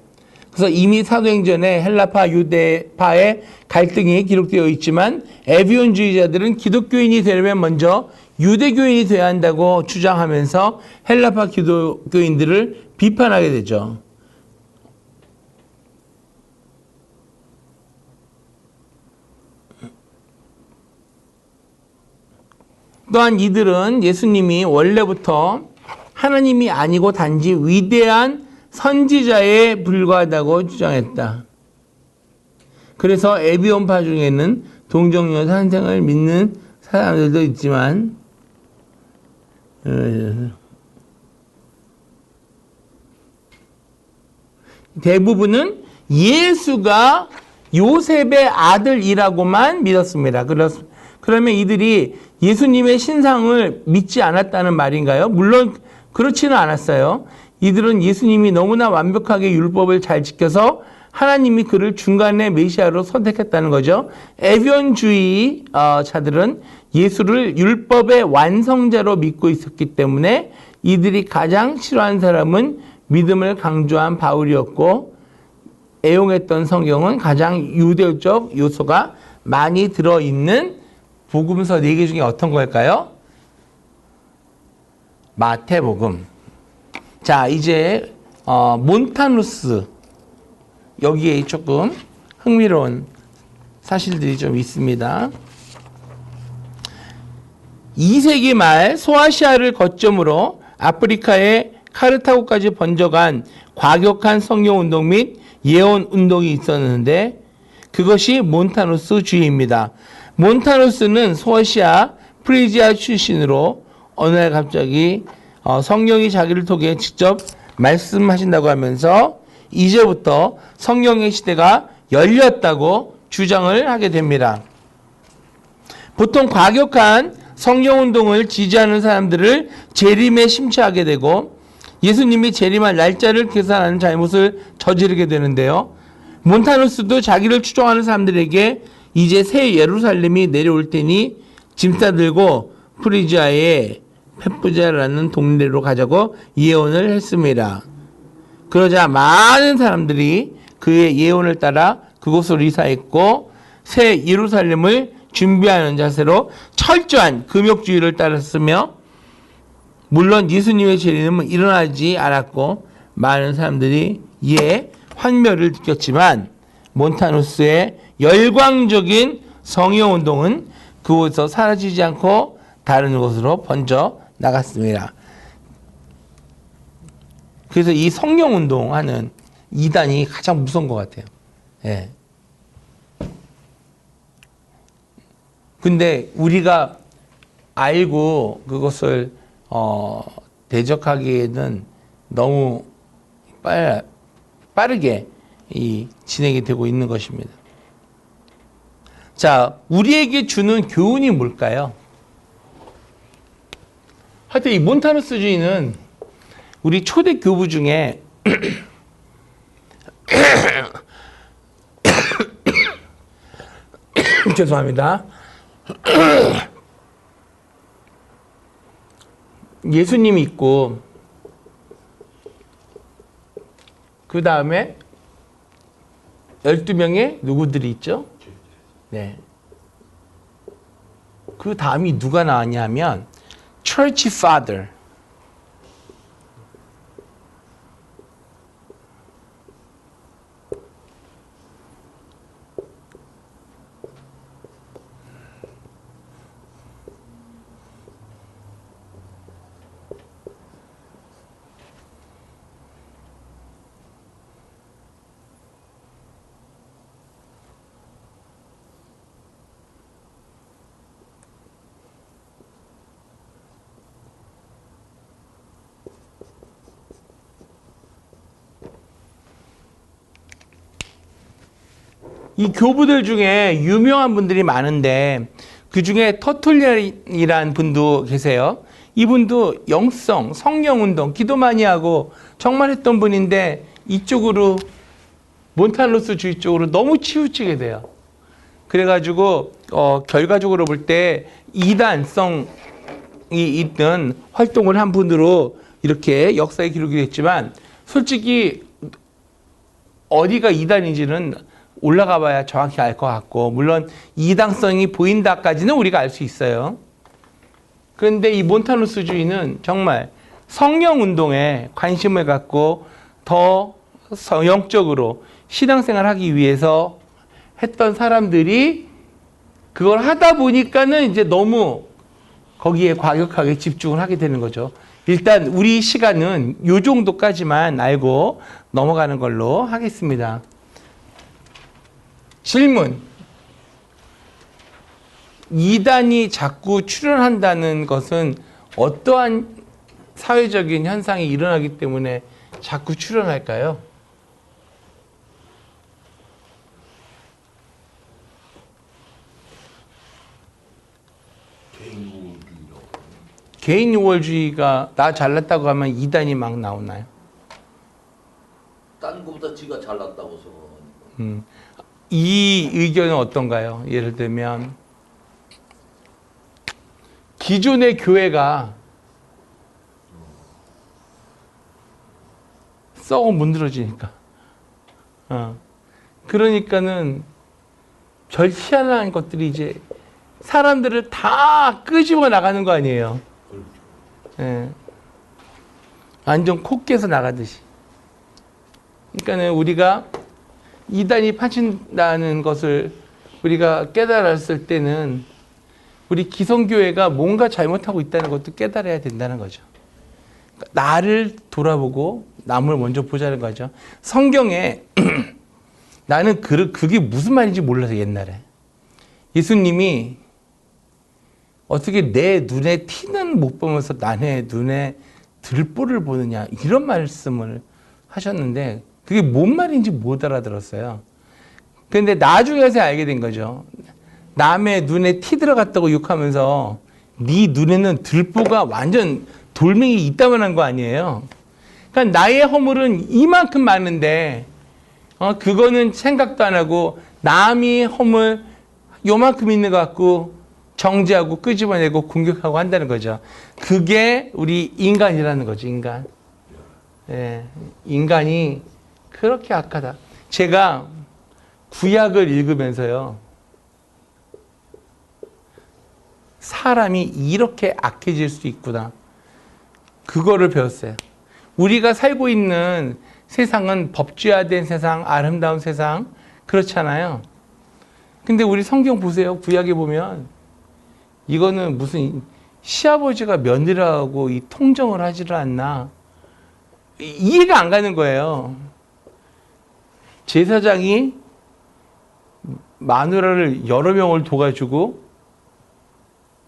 그래서 이미 사도행전에 헬라파, 유대파의 갈등이 기록되어 있지만 에비온주의자들은 기독교인이 되려면 먼저 유대교인이 되어야 한다고 주장하면서 헬라파 기독교인들을 비판하게 되죠. 또한 이들은 예수님이 원래부터 하나님이 아니고 단지 위대한 선지자에 불과하다고 주장했다. 그래서 에비온파 중에는 동정녀 탄생을 믿는 사람들도 있지만 대부분은 예수가 요셉의 아들이라고만 믿었습니다. 그러면 이들이 예수님의 신상을 믿지 않았다는 말인가요? 물론 그렇지는 않았어요. 이들은 예수님이 너무나 완벽하게 율법을 잘 지켜서 하나님이 그를 중간에 메시아로 선택했다는 거죠. 에비온주의 자들은 예수를 율법의 완성자로 믿고 있었기 때문에 이들이 가장 싫어하는 사람은 믿음을 강조한 바울이었고 애용했던 성경은 가장 유대적 요소가 많이 들어있는 복음서 4개 중에 어떤 걸까요? 마태복음. 자, 이제 몬타누스, 여기에 조금 흥미로운 사실들이 좀 있습니다. 2세기 말 소아시아를 거점으로 아프리카의 카르타고까지 번져간 과격한 성경운동 및 예언운동이 있었는데 그것이 몬타누스주의입니다. 몬타누스는 소아시아 프리지아 출신으로 어느 날 갑자기 성령이 자기를 통해 직접 말씀하신다고 하면서 이제부터 성령의 시대가 열렸다고 주장을 하게 됩니다. 보통 과격한 성령운동을 지지하는 사람들을 재림에 심취하게 되고 예수님이 재림할 날짜를 계산하는 잘못을 저지르게 되는데요. 몬타누스도 자기를 추종하는 사람들에게 이제 새 예루살렘이 내려올 테니 짐 싸들고 프리지아의 페푸자라는 동네로 가자고 예언을 했습니다. 그러자 많은 사람들이 그의 예언을 따라 그곳으로 이사했고 새 예루살렘을 준비하는 자세로 철저한 금욕주의를 따랐으며 물론 예수님의 재림은 일어나지 않았고 많은 사람들이 이에 환멸을 느꼈지만 몬타누스의 열광적인 성령운동은 그곳에서 사라지지 않고 다른 곳으로 번져 나갔습니다. 그래서 이 성령운동하는 이단이 가장 무서운 것 같아요. 예. 근데 우리가 알고 그것을 대적하기에는 너무 빠르게 진행이 되고 있는 것입니다. 자, 우리에게 주는 교훈이 뭘까요? 하여튼 이 몬타누스주의는 우리 초대 교부 중에 죄송합니다. 예수님이 있고 그 다음에 12명의 누구들이 있죠? 네. 그 다음이 누가 나왔냐면 Church Father. 이 교부들 중에 유명한 분들이 많은데 그 중에 터툴리안이라는 분도 계세요. 이분도 영성, 성령운동, 기도 많이 하고 정말 했던 분인데 이쪽으로 몬타누스주의 쪽으로 너무 치우치게 돼요. 그래가지고 결과적으로 볼 때 이단성이 있는 활동을 한 분으로 이렇게 역사에 기록이 됐지만 솔직히 어디가 이단인지는 올라가 봐야 정확히 알 것 같고 물론 이당성이 보인다까지는 우리가 알 수 있어요. 그런데 이 몬타누스주의는 정말 성령운동에 관심을 갖고 더 영적으로 신앙생활을 하기 위해서 했던 사람들이 그걸 하다 보니까는 이제 너무 거기에 과격하게 집중을 하게 되는 거죠. 일단 우리 시간은 이 정도까지만 알고 넘어가는 걸로 하겠습니다. 질문. 이단이 자꾸 출현한다는 것은 어떠한 사회적인 현상이 일어나기 때문에 자꾸 출현할까요? 개인 우월주의가 나 잘났다고 하면 이단이 막 나오나요? 딴 거보다 지가 잘났다고서. 이 의견은 어떤가요? 예를 들면 기존의 교회가 썩어 문드러지니까 그러니까는 별 희한한 것들이 이제 사람들을 다 끄집어 나가는 거 아니에요. 예. 완전 코 깨서 나가듯이. 그러니까는 우리가 이단이 파친다는 것을 우리가 깨달았을 때는 우리 기성교회가 뭔가 잘못하고 있다는 것도 깨달아야 된다는 거죠. 나를 돌아보고 남을 먼저 보자는 거죠. 성경에 나는 그게 무슨 말인지 몰라서 옛날에 예수님이 어떻게 내 눈에 티는 못 보면서 남의 눈에 들보를 보느냐 이런 말씀을 하셨는데 그게 뭔 말인지 못 알아들었어요. 그런데 나중에서 알게 된 거죠. 남의 눈에 티 들어갔다고 욕하면서 네 눈에는 들보가 완전 돌멩이 있다만 거 아니에요. 그러니까 나의 허물은 이만큼 많은데 그거는 생각도 안 하고 남이 허물 요만큼 있는 것 같고 정죄하고 끄집어내고 공격하고 한다는 거죠. 그게 우리 인간이라는 거죠. 인간. 예, 인간이 그렇게 악하다. 제가 구약을 읽으면서요. 사람이 이렇게 악해질 수 있구나. 그거를 배웠어요. 우리가 살고 있는 세상은 법주화된 세상, 아름다운 세상 그렇잖아요. 근데 우리 성경 보세요. 구약에 보면 이거는 무슨 시아버지가 며느리하고 이 통정을 하지를 않나. 이해가 안 가는 거예요. 제사장이 마누라를 여러 명을 둬가지고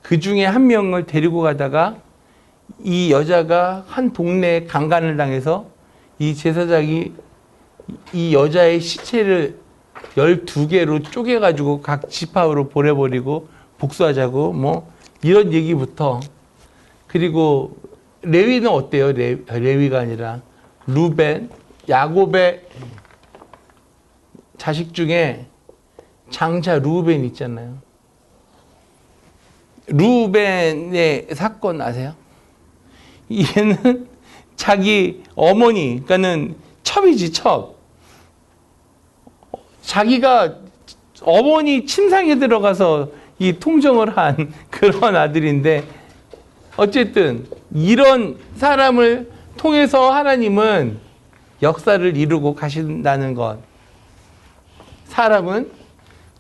그 중에 한 명을 데리고 가다가 이 여자가 한 동네에 강간을 당해서 이 제사장이 이 여자의 시체를 12개로 쪼개가지고 각 지파로 보내버리고 복수하자고 뭐 이런 얘기부터 그리고 레위는 어때요? 레위가 아니라 루벤, 야곱의 자식 중에 장자 루벤 있잖아요. 루벤의 사건 아세요? 얘는 자기 어머니, 그러니까는 첩이지, 첩. 자기가 어머니 침상에 들어가서 이 통정을 한 그런 아들인데, 어쨌든 이런 사람을 통해서 하나님은 역사를 이루고 가신다는 것. 사람은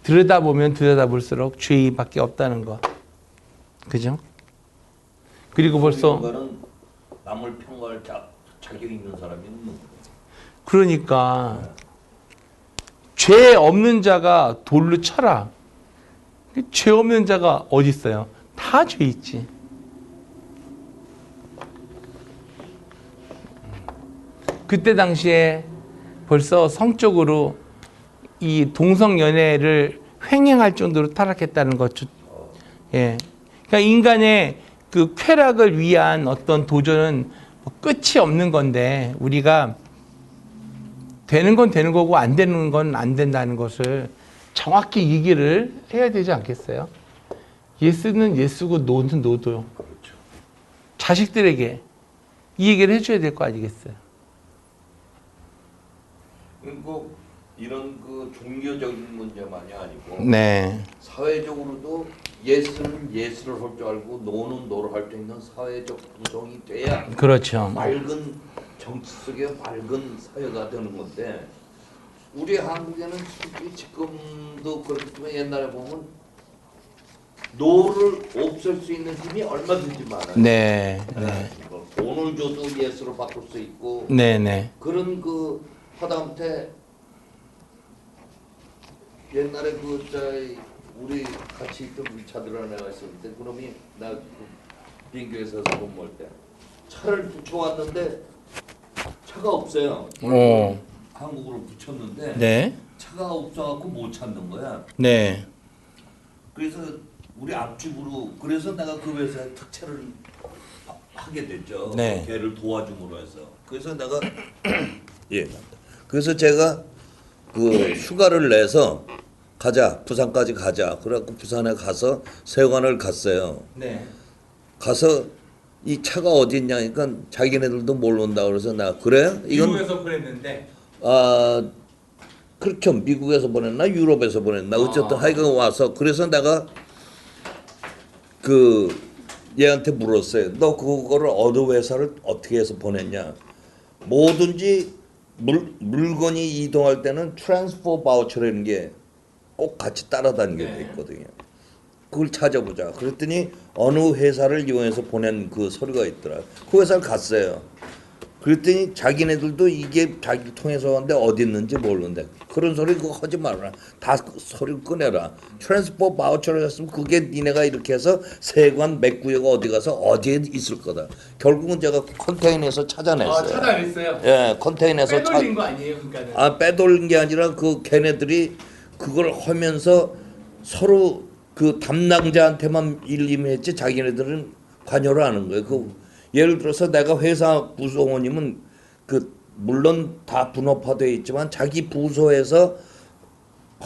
들여다보면 들여다볼수록 죄밖에 없다는 것. 그죠? 그리고 벌써 인간은 남을 평가할 자격 있는 사람이 없는 거예요. 그러니까 죄 없는 자가 돌로 쳐라. 죄 없는 자가 어디 있어요? 다 죄 있지. 그때 당시에 벌써 성적으로 이 동성 연애를 횡행할 정도로 타락했다는 거죠. 예. 그러니까 인간의 그 쾌락을 위한 어떤 도전은 뭐 끝이 없는 건데, 우리가 되는 건 되는 거고 안 되는 건 안 된다는 것을 정확히 얘기를 해야 되지 않겠어요? 예스는 예스고 노는 노도요. 그렇죠. 자식들에게 이 얘기를 해줘야 될 거 아니겠어요? 그리고 이런 그 종교적인 문제만이 아니고 네. 사회적으로도 예스는 예스를 할 줄 알고 노는 노를 할 수 있는 사회적 구성이 돼야 그렇죠. 맑은 정치 속에 맑은 사회가 되는 건데, 우리 한국에는 솔직히 지금도 그렇지만 옛날에 보면 노를 없앨 수 있는 힘이 얼마든지 많아요. 네. 네. 돈을 줘도 예스로 바꿀 수 있고 네. 네. 그런 그 하다못해 옛날에 그 우리 같이 있던 우리 차들아 내가 있을 때 그놈이 나 비행기에서 근무할 때 차를 붙여왔는데 차가 없어요. 오. 한국으로 붙였는데 네. 차가 없어갖고 못 찾는 거야. 네. 그래서 우리 앞집으로, 그래서 내가 그 회사에 특채를 하게 됐죠. 네. 걔를 도와줌으로 해서. 그래서 내가 예. 그래서 제가 그 휴가를 내서 가자, 부산까지 가자. 그래갖고 부산에 가서 세관을 갔어요. 네. 가서 이 차가 어디 있냐니까 자기네들도 모른다 그래서 나 그래? 이건 미국에서 보냈는데. 아 그렇죠. 미국에서 보냈나 유럽에서 보냈나 어쨌든 하여간 와서, 그래서 내가 그 얘한테 물었어요. 너 그거를 어느 회사를 어떻게 해서 보냈냐? 뭐든지 물건이 이동할 때는 트랜스포 바우처라는 게 꼭 같이 따라다니게 돼 있거든요. 그걸 찾아보자. 그랬더니 어느 회사를 이용해서 보낸 그 서류가 있더라. 그 회사를 갔어요. 그랬더니 자기네들도 이게 자기 통해서 왔는데 어디 있는지 모르는데, 그런 소리 그거 하지 말아라. 다 소리를 꺼내라. 트랜스포 바우처를 했으면 그게 니네가 이렇게 해서 세관 몇 구역 어디 가서 어디에 있을 거다. 결국은 제가 컨테이너에서 찾아냈어요. 찾아냈어요. 예, 컨테이너에서 빼돌린 거 아니에요, 그러니까는. 빼돌린 게 아니라 그 걔네들이 그걸 하면서 서로 그 담당자한테만 일임했지 자기네들은 관여를 하는 거예요. 그 예를 들어서 내가 회사 구성원이면 그 물론 다 분업화되어 있지만 자기 부서에서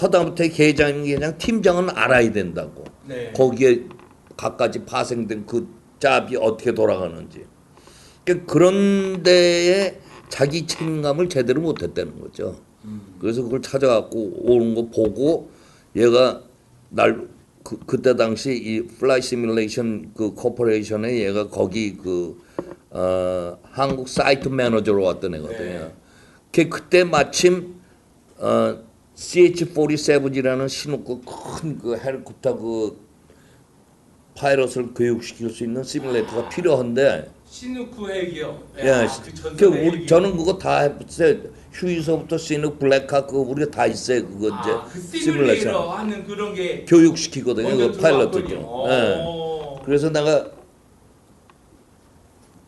허다부터 계장 팀장은 알아야 된다고. 네. 거기에 갖가지 파생된 그 잡이 어떻게 돌아가는지. 그러니까 그런 데에 자기 책임감을 제대로 못했다는 거죠. 그래서 그걸 찾아갖고 오는 거 보고 얘가 날 그때 당시 이 플라이 시뮬레이션 그 코퍼레이션에 얘가 거기 그 한국 사이트 매니저로 왔던 애거든요. 걔 그때 마침 CH-47이라는 신호급 큰 그 헬리콥터 그 파이럿을 교육시킬 수 있는 시뮬레이터가 필요한데, 시누크 핵이요. 예, 저는 그거 다 해봤어요. 휴이서부터 시누 블랙하 그 우리가 다 있어요. 그거 이제 그 시뮬레이션 시뮬레이터 하는 그런 게 교육시키거든요. 먼저 그 파일럿들도. 들어왔군요. 예. 그래서 내가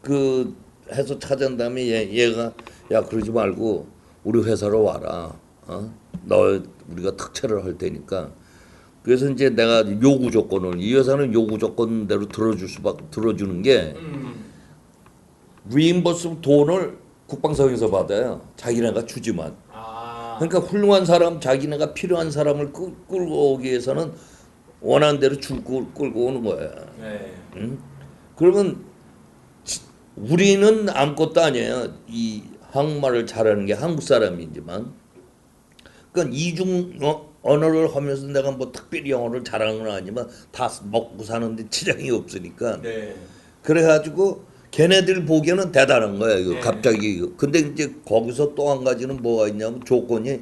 그 해서 찾은 다음에 얘가 야 그러지 말고 우리 회사로 와라. 너 우리가 특채를 할 테니까 그래서 이제 내가 요구 조건을 이 여사는 요구 조건대로 들어주는 게 리임버스 돈을 국방성에서 받아요. 자기네가 주지만. 아. 그러니까 훌륭한 사람, 자기네가 필요한 사람을 끌고 오기 위해서는 원하는 대로 끌고 오는 거야. 네. 응? 그러면 우리는 아무것도 아니에요. 이 한국말을 잘하는 게 한국 사람이지만, 그러니까 이중 언어를 하면서 내가 뭐 특별히 영어를 잘하는 건 아니지만 다 먹고 사는데 지장이 없으니까. 네. 그래가지고 걔네들 보기에는 대단한 거야. 이거 네. 갑자기. 근데 이제 거기서 또 한 가지는 뭐가 있냐면 조건이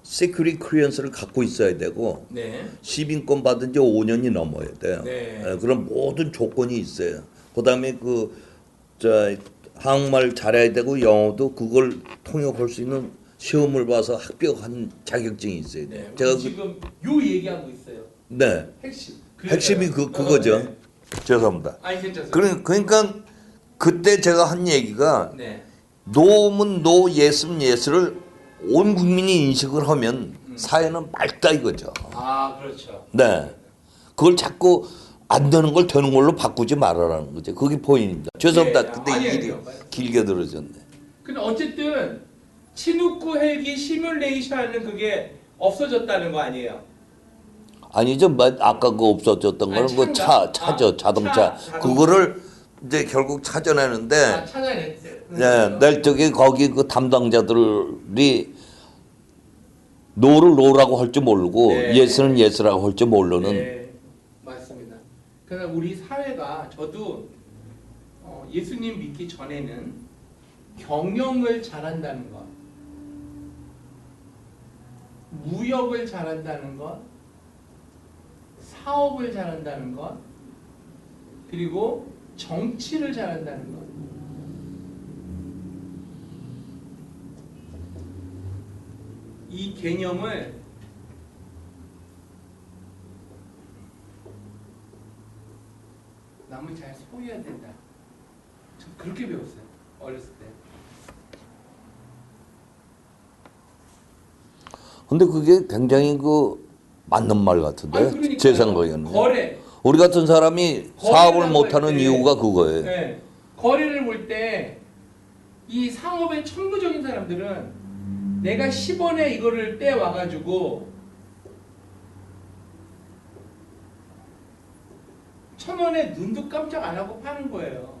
시큐리티 클리어런스를 갖고 있어야 되고 네. 시민권 받은 지 5년이 넘어야 돼요. 네. 그런 모든 조건이 있어요. 그다음에 한국말 잘해야 되고 영어도 그걸 통역할 수 있는 시험을 봐서 합격한 자격증이 있어야 돼요. 네. 제가 지금 요 얘기하고 있어요. 네. 핵심. 핵심이 그거죠. 네. 죄송합니다. 아니 괜찮습니다. 그러니까 그때 제가 한 얘기가 네. 노면 노, 예스면 예스를 온 국민이 인식을 하면 사회는 맑다 이거죠. 아 그렇죠. 네. 그걸 자꾸 안 되는 걸 되는 걸로 바꾸지 말아라는 거죠. 그게 포인트입니다. 죄송합니다. 네. 근데 아니에요. 일이 길게 들어졌네. 근데 어쨌든 치누크 헬기 시뮬레이션은 그게 없어졌다는 거 아니에요? 아니죠. 아까 그 없어졌던 거는 아니, 그 차죠. 자동차. 그거를 이제 결국 찾아내는데 아, 찾아냈어요. 네, 낼 적에 거기 그 담당자들이 노를 노라고 할 줄 모르고 네. 예스는 예스라고 할 줄 모르는. 네, 맞습니다. 그러나 우리 사회가 저도 예수님 믿기 전에는 경영을 잘한다는 것, 무역을 잘한다는 것, 사업을 잘한다는 것, 그리고 정치를 잘한다는 것. 이 개념을 남을 잘 소유해야 된다. 저 그렇게 배웠어요. 어렸을 때. 근데 그게 굉장히 그 맞는 말 같은데 아니, 그러니까요. 제 생각에는. 거래. 우리 같은 사람이 사업을 못하는 때, 이유가 그거예요. 네. 거래를 볼 때 이 상업에 천부적인 사람들은 내가 10원에 이거를 떼 와가지고 1,000원에 눈도 깜짝 안 하고 파는 거예요.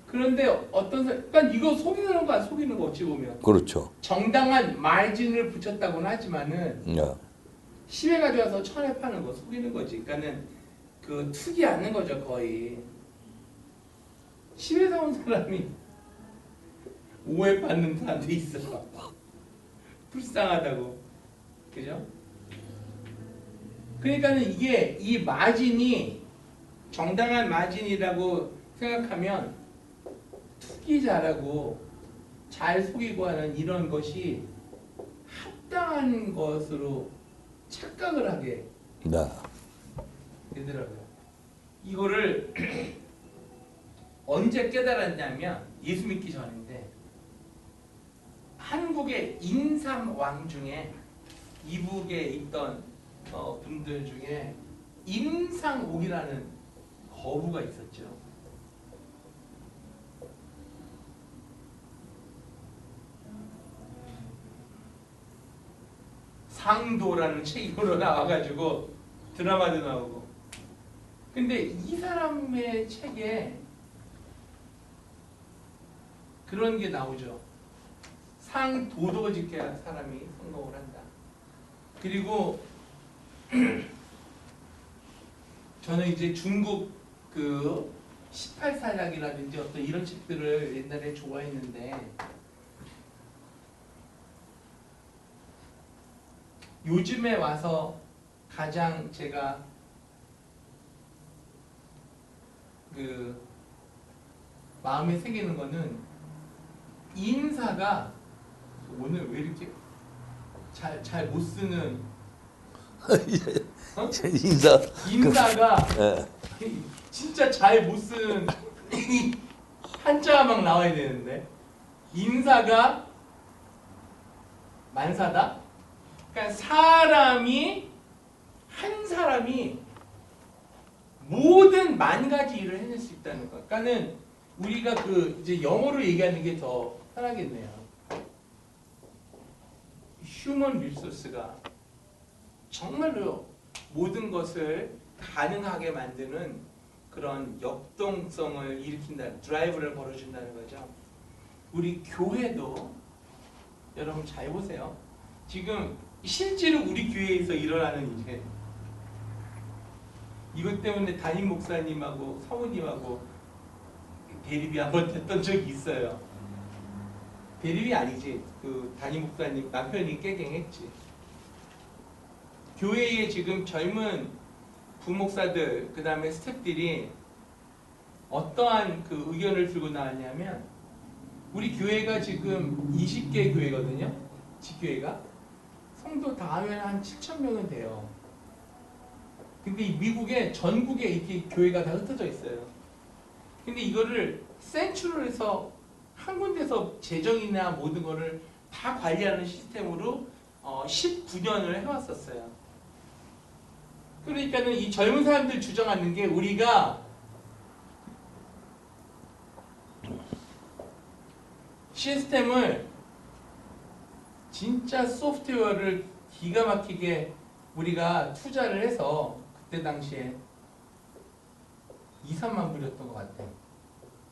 그런데 어떤 사람, 그러니까 이거 속이는 거 안 속이는 거 어찌 보면 그렇죠. 정당한 마진을 붙였다고는 하지만은 네. 10에 가져와서 1,000에 파는 거 속이는 거지. 그러니까는 그 투기 않는 거죠 거의. 10에 사온 사람이 5에 받는 사람도 있어. 불쌍하다고. 그죠? 그러니까는 이게 이 마진이 정당한 마진이라고 생각하면 투기 잘하고 잘 속이고 하는 이런 것이 합당한 것으로 착각을 하게 네. 되더라고요. 이거를 언제 깨달았냐면 예수 믿기 전인데 한국의 인삼왕 중에 이북에 있던 분들 중에 임상옥이라는 거부가 있었죠. 상도라는 책으로 나와가지고 드라마도 나오고. 근데 이 사람의 책에 그런 게 나오죠. 상도덕을 지켜야 사람이 성공을 한다. 그리고 저는 이제 중국 그 18사약이라든지 어떤 이런 책들을 옛날에 좋아했는데 요즘에 와서 가장 제가 그 마음에 새기는 거는 인사가 오늘 왜 이렇게 잘 못 쓰는 어? 인사가 예. 진짜 잘 못 쓰는 한자가 막 나와야 되는데 인사가 만사다 그러니까 사람이 한 사람이 모든 만 가지 일을 해낼 수 있다는 거. 그러니까는 우리가 그 이제 영어로 얘기하는 게 더 편하겠네요. 휴먼 리소스가 정말로 모든 것을 가능하게 만드는 그런 역동성을 일으킨다, 드라이브를 걸어준다는 거죠. 우리 교회도 여러분 잘 보세요. 지금 실제로 우리 교회에서 일어나는 일에 이것 때문에 담임 목사님하고 사모님하고 대립이 한번 됐던 적이 있어요. 대립이 아니지. 그 담임 목사님 남편이 깨갱했지. 교회에 지금 젊은 부목사들 그 다음에 스태프들이 어떠한 그 의견을 들고 나왔냐면 우리 교회가 지금 20개 교회거든요. 지교회가 성도 다 하면 한 7,000명은 돼요. 근데 이 미국에 전국에 이렇게 교회가 다 흩어져 있어요. 근데 이거를 센츄럴에서 한 군데서 재정이나 모든 거를 다 관리하는 시스템으로 19년을 해왔었어요. 그러니까는 이 젊은 사람들 주장하는 게 우리가 시스템을 진짜 소프트웨어를 기가 막히게 우리가 투자를 해서 그때 당시에 2, 3만 불이었던 것 같아.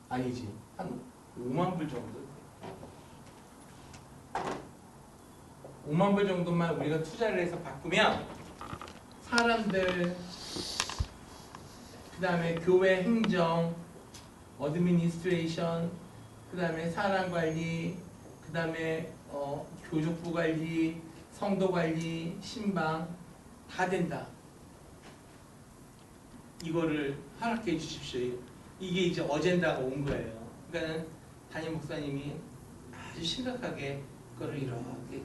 아니지. 한 5만 불 정도. 5만 불 정도만 우리가 투자를 해서 바꾸면 사람들, 그 다음에 교회 행정, 어드미니스트레이션, 그 다음에 사람 관리, 그 다음에 교족부 관리, 성도 관리, 신방 다 된다. 이거를 허락해 주십시오. 이게 이제 어젠다가 온 거예요. 그러니까는 담임 목사님이 아주 심각하게 그거를 이렇게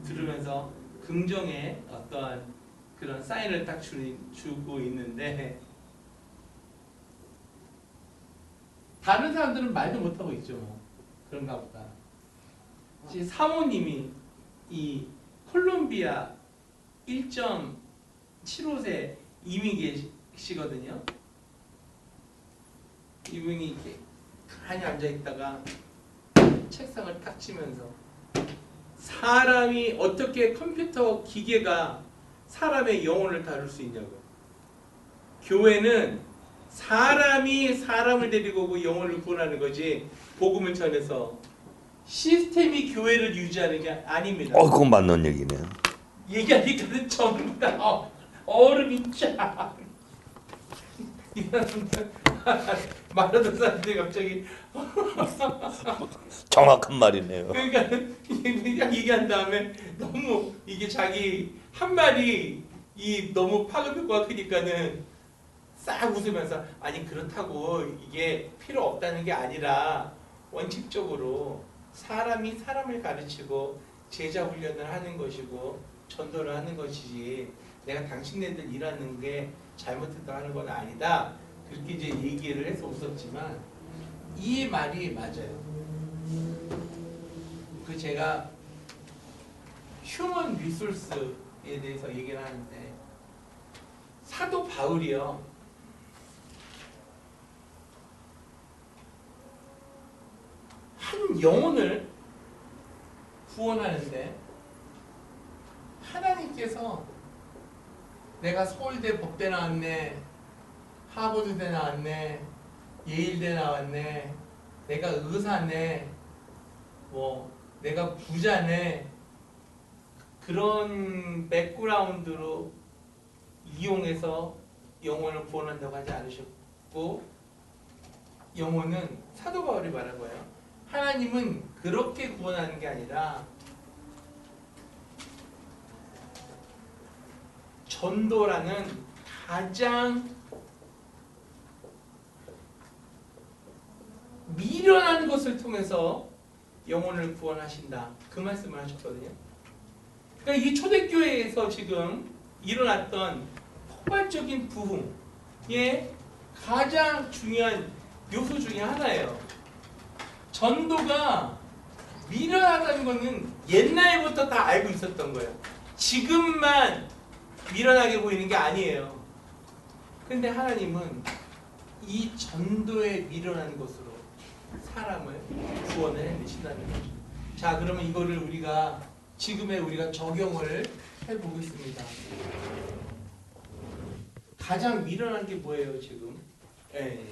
들으면서 긍정의 어떠한 그런 사인을 딱 주고 있는데 다른 사람들은 말도 못하고 있죠. 뭐. 그런가 보다. 지금 사모님이 이 콜롬비아 1.75세 이민 계시거든요. 이분이 이렇게 가만히 앉아있다가 책상을 탁 치면서 사람이 어떻게 컴퓨터 기계가 사람의 영혼을 다룰 수 있냐고요. 교회는 사람이 사람을 데리고 오고 영혼을 구원하는 거지 복음을 전해서 시스템이 교회를 유지하는 게 아닙니다. 그건 맞는 얘기네요. 얘기하니까는 전부 다 얼음이 쫙 이러는데 말하던 사람들이 갑자기 정확한 말이네요. 그러니까 그냥 얘기한 다음에 너무 이게 자기 한 말이 이 너무 파급효과가 크니까는 싹 웃으면서 아니 그렇다고 이게 필요 없다는 게 아니라 원칙적으로 사람이 사람을 가르치고 제자 훈련을 하는 것이고 전도를 하는 것이지 내가 당신네들 일하는 게 잘못했다 하는 건 아니다. 그렇게 이제 얘기를 해서 웃었지만 이 말이 맞아요. 그 제가 휴먼 리소스에 대해서 얘기를 하는데 사도 바울이요. 한 영혼을 구원하는데 하나님께서 내가 서울대 법대 나왔네, 하버드대 나왔네, 예일대 나왔네, 내가 의사네, 뭐 내가 부자네, 그런 백그라운드로 이용해서 영혼을 구원한다고 하지 않으셨고, 영혼은 사도 바울이 말한 거예요. 하나님은 그렇게 구원하는 게 아니라 전도라는 가장 미련한 것을 통해서 영혼을 구원하신다. 그 말씀을 하셨거든요. 그러니까 이 초대교회에서 지금 일어났던 폭발적인 부흥의 가장 중요한 요소 중에 하나예요. 전도가 미련하다는 것은 옛날부터 다 알고 있었던 거예요. 지금만 미련하게 보이는 게 아니에요. 근데 하나님은 이 전도에 미련한 것으로 사람을 구원을 해내신다는 거죠. 자, 그러면 이거를 우리가 적용을 해보겠습니다. 가장 미련한 게 뭐예요, 지금? 예.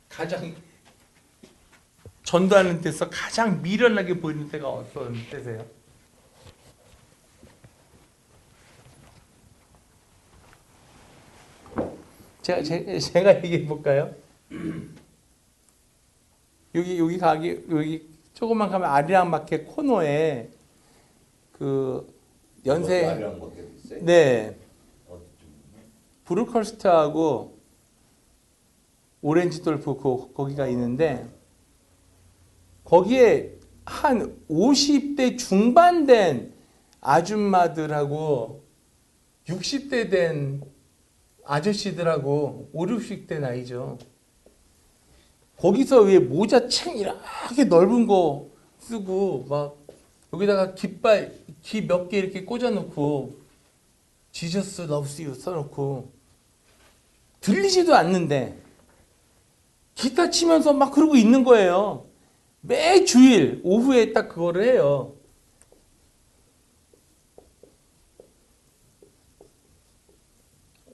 가장 전도하는 데서 가장 미련하게 보이는 때가 어떤 때세요? 제가 얘기해 볼까요? 여기 조금만 가면 아리랑마켓 코너에 그 연세 네 브루컬스트하고 오렌지돌프 거기가 있는데 거기에 한 50대 중반 된 아줌마들하고 60대 된 아저씨들하고 5, 60대 나이죠. 거기서 왜 모자 챙 이렇게 넓은 거 쓰고 막 여기다가 귀 몇 개 이렇게 꽂아놓고 지저스 러브스 유 써놓고 들리지도 않는데 기타 치면서 막 그러고 있는 거예요. 매 주일 오후에 딱 그거를 해요.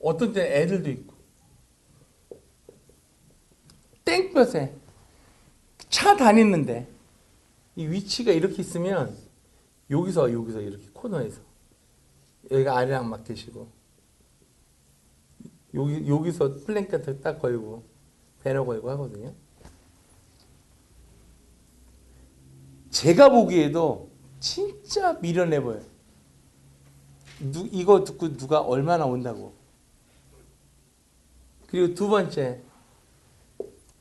어떤 때 애들도 있고 땡볕에 차 다니는데 이 위치가 이렇게 있으면 여기서 이렇게 코너에서 여기가 아리랑 마켓이고 여기서 플랜카드 딱 걸고 배너 걸고 하거든요. 제가 보기에도 진짜 미련해 보여요. 이거 듣고 누가 얼마나 온다고. 그리고 두 번째,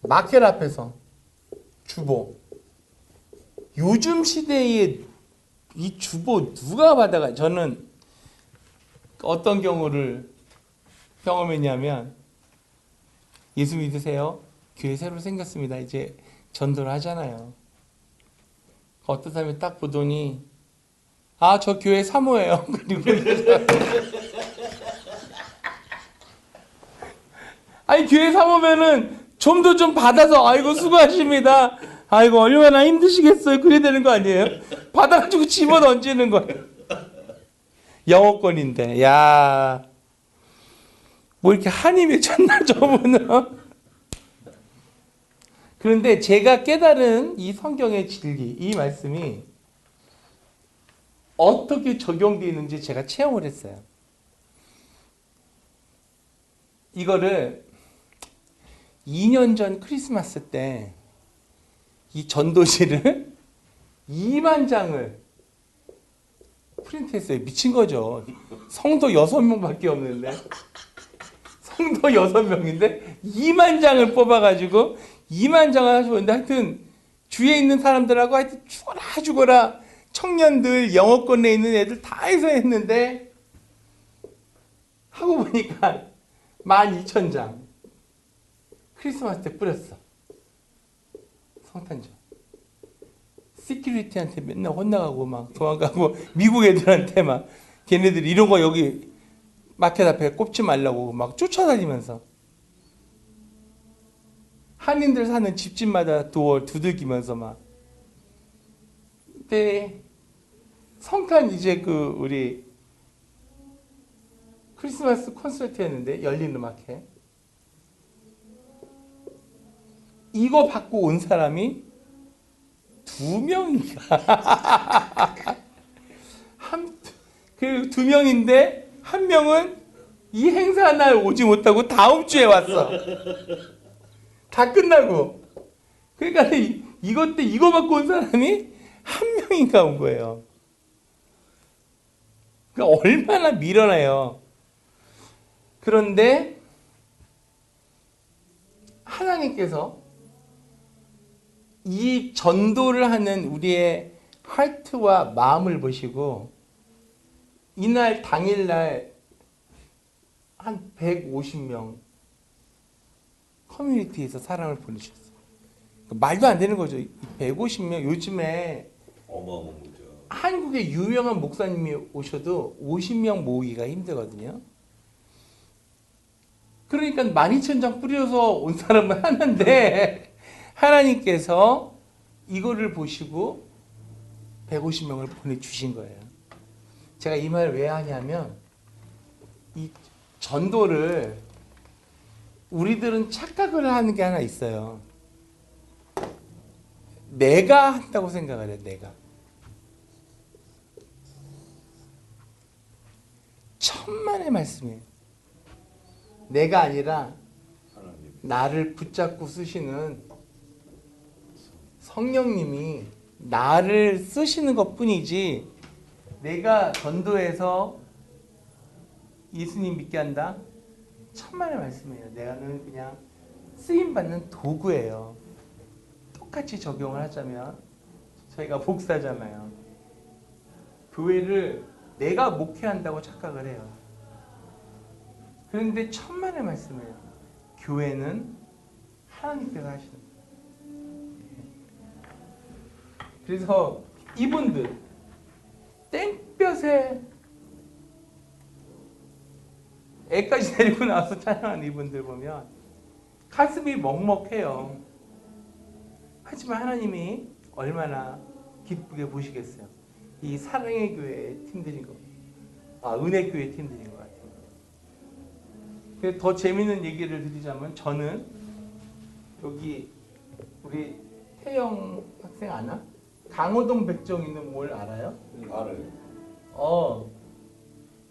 마켓 앞에서 주보. 요즘 시대에 이 주보 누가 받아가? 저는 어떤 경우를 경험했냐면, 예수 믿으세요? 교회 새로 생겼습니다. 이제 전도를 하잖아요. 어떤 사람이 딱 보더니, 아, 저 교회 사모예요. 그리고 아니, 교회 사모면은 좀 더 좀 받아서, 아이고, 수고하십니다. 아이고, 얼마나 힘드시겠어요. 그래야 되는 거 아니에요? 받아가지고 집어 던지는 거예요. 영어권인데, 야, 뭐 이렇게 한이 맺혔나, 저분은. 그런데 제가 깨달은 이 성경의 진리, 이 말씀이 어떻게 적용되어 있는지 제가 체험을 했어요. 이거를 2년 전 크리스마스 때 이 전도지를 2만 장을 프린트했어요. 미친 거죠. 성도 6명밖에 없는데 성도 6명인데 2만 장을 뽑아가지고 2만 장을 하셨는데 하여튼 주위에 있는 사람들하고 하여튼 죽어라 청년들 영어권에 있는 애들 다 해서 했는데 하고 보니까 12,000장 크리스마스 때 뿌렸어. 성탄절. 시큐리티한테 맨날 혼나가고 막 도망가고 미국 애들한테 막 걔네들 이런 거 여기 마켓 앞에 꼽지 말라고 막 쫓아다니면서 한인들 사는 집집마다 도어 두들기면서 막. 그때 성탄 이제 그 우리 크리스마스 콘서트였는데 열린 음악회 이거 받고 온 사람이 2명인가 그 2명인데 한 명은 이 행사 날 오지 못하고 다음 주에 왔어. 다 끝나고. 그러니까 이거 받고 온 사람이 한 명인가 온 거예요. 그러니까 얼마나 미련해요. 그런데 하나님께서 이 전도를 하는 우리의 하트와 마음을 보시고 이날 당일날 한 150명 커뮤니티에서 사람을 보내셨어요. 말도 안 되는 거죠. 150명 요즘에 어마어마한 거죠. 한국에 유명한 목사님이 오셔도 50명 모으기가 힘들거든요. 그러니까 12,000장 뿌려서 온 사람은 하는데 하나님께서 이거를 보시고 150명을 보내주신 거예요. 제가 이 말을 왜 하냐면 이 전도를 우리들은 착각을 하는 게 하나 있어요. 내가 한다고 생각을 해요. 내가. 천만의 말씀이에요. 내가 아니라 하나님. 나를 붙잡고 쓰시는 성령님이 나를 쓰시는 것뿐이지 내가 전도해서 예수님 믿게 한다? 천만의 말씀이에요. 내가는 그냥 쓰임받는 도구예요. 똑같이 적용을 하자면 저희가 목사잖아요. 교회를 내가 목회한다고 착각을 해요. 그런데 천만의 말씀이에요. 교회는 하나님께서 하시는 거예요. 그래서 이분들 땡볕에 애까지 데리고 나와서 찬양하는 이분들 보면 가슴이 먹먹해요. 하지만 하나님이 얼마나 기쁘게 보시겠어요. 이 사랑의 교회의 팀들인 거, 은혜 교회 팀들인 것 같아요. 더 재밌는 얘기를 드리자면 저는 여기 우리 태영 학생 아나? 강호동 백정 있는 몰 알아요? 알아요.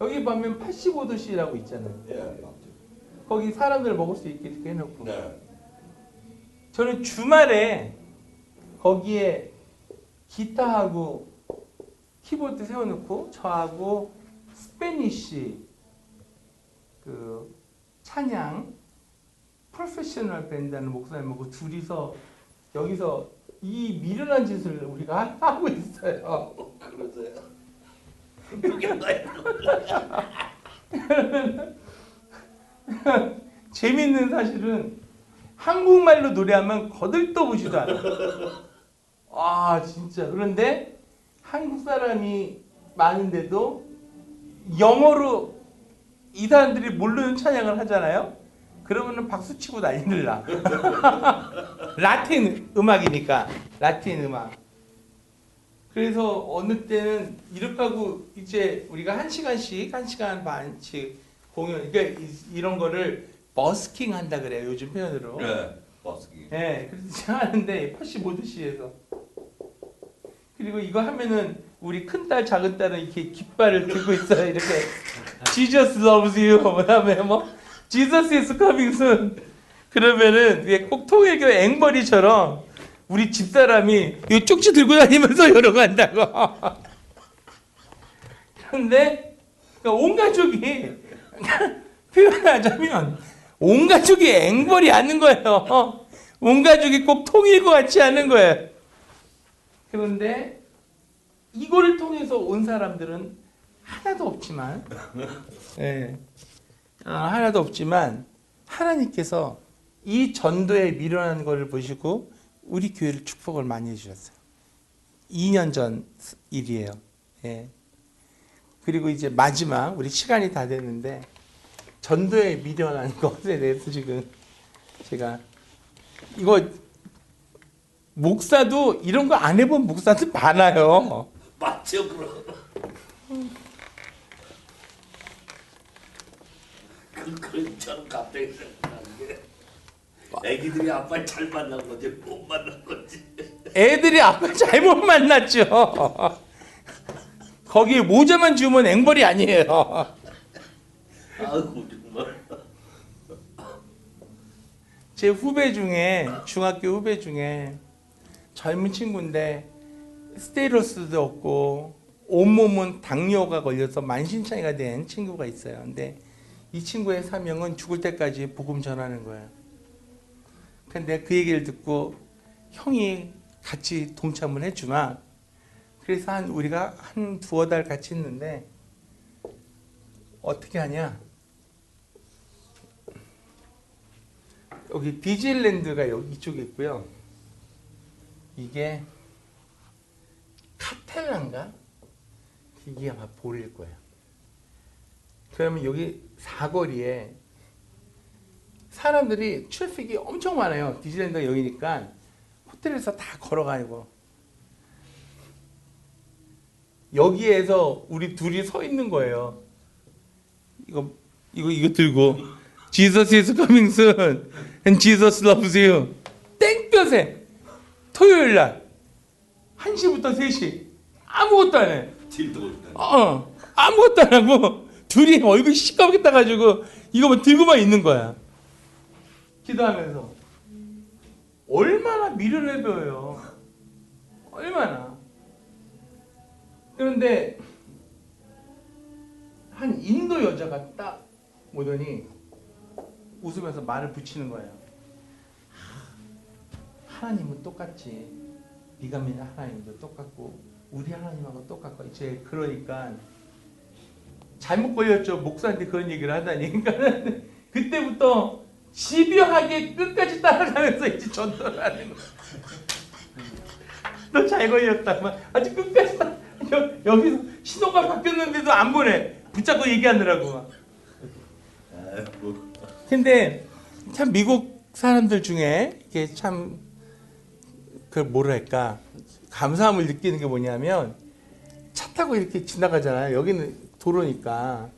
여기 보면 85도씨라고 있잖아요. 예. 거기 사람들 먹을 수 있게 이렇게 해놓고. 네. 저는 주말에 거기에 기타하고 키보드 세워놓고 저하고 스페니쉬 그 찬양 프로페셔널 밴드하는 목사님하고 둘이서 여기서 이 미련한 짓을 우리가 하고 있어요. 그러세요? 그게 뭐예요? 재밌는 사실은 한국말로 노래하면 거들떠보지도 않아요. 아 진짜. 그런데 한국 사람이 많은데도 영어로 이 사람들이 모르는 찬양을 하잖아요. 그러면은 박수 치고 난리를 나. 라틴 음악이니까. 라틴 음악. 그래서 어느 때는 이렇게 하고 이제 우리가 1시간씩 1시간 반씩 공연, 그러니까 이런 거를 버스킹 한다 그래요. 요즘 표현으로. 네. 버스킹. 네, 그래서 제가 하는데 85도씨에서. 그리고 이거 하면은 우리 큰딸 작은딸은 이렇게 깃발을 들고 있어요. 이렇게 Jesus loves you. 그다음에 뭐 Jesus is coming soon. 그러면은 이게 꼭 통일교 앵벌이처럼 우리 집사람이 이 쪽지 들고 다니면서 열어간다고. 그런데 온 가족이 표현하자면 온 가족이 앵벌이 하는 거예요. 온 가족이 꼭 통일교 같이 하는 거예요. 그런데 이거를 통해서 온 사람들은 하나도 없지만, 예, 하나도 없지만 하나님께서 이 전도에 미련한 것을 보시고 우리 교회를 축복을 많이 해주셨어요. 2년 전 일이에요. 예. 그리고 이제 마지막 우리 시간이 다 됐는데 전도에 미련한 것에 대해서 지금 제가 이거 목사도 이런 거 안 해본 목사도 많아요. 맞죠, 그럼. 그런 저는 갑자기 생각나는 게 애기들이 아빠를 잘 만난 거지 못 만난 거지. 애들이 아빠 잘못 만났죠. 거기에 모자만 주면 앵벌이 아니에요. 아이고 정말. 제 후배 중에 중학교 후배 중에 젊은 친구인데 스테로스도 없고 온몸은 당뇨가 걸려서 만신창이가 된 친구가 있어요. 근데 이 친구의 사명은 죽을 때까지 복음 전하는 거예요. 근데 그 얘기를 듣고 형이 같이 동참을 해주마. 그래서 우리가 한 두어 달 같이 있는데 어떻게 하냐? 여기 디즈니랜드가 여기 이쪽에 있고요. 이게 카타 스텔라인가? 이게 아마 볼일 거예요. 그러면 여기 사거리에 사람들이 트래픽이 엄청 많아요. 디즈니랜드가 여기니까 호텔에서 다 걸어가고 여기에서 우리 둘이 서 있는 거예요. 이거 들고 Jesus is coming soon and Jesus loves you. 땡볕에 토요일 날 1시부터 3시 아무것도 안 해. 아무것도 안 하고 둘이 얼굴 시꺼멓게 따가지고 이거 들고만 있는 거야. 기도하면서 얼마나 미련해 보여요. 얼마나. 그런데 한 인도 여자가 딱 오더니 웃으면서 말을 붙이는 거예요. 하나님은 똑같지. 네가 믿는 하나님도 똑같고 우리 하나님하고 똑같고 이제 그러니까 잘못 걸렸죠. 목사한테 그런 얘기를 하다니. 그러니까 그때부터 집요하게 끝까지 따라가면서 이제 전도를 하는 거야. 너 잘 걸렸다. 막 아주 끝까지 여기서 신호가 바뀌었는데도 안 보내. 붙잡고 얘기하느라고 막. 근데 참 미국 사람들 중에 이게 참 그 뭐랄까 감사함을 느끼는 게 뭐냐면 차 타고 이렇게 지나가잖아요. 여기는 도로니까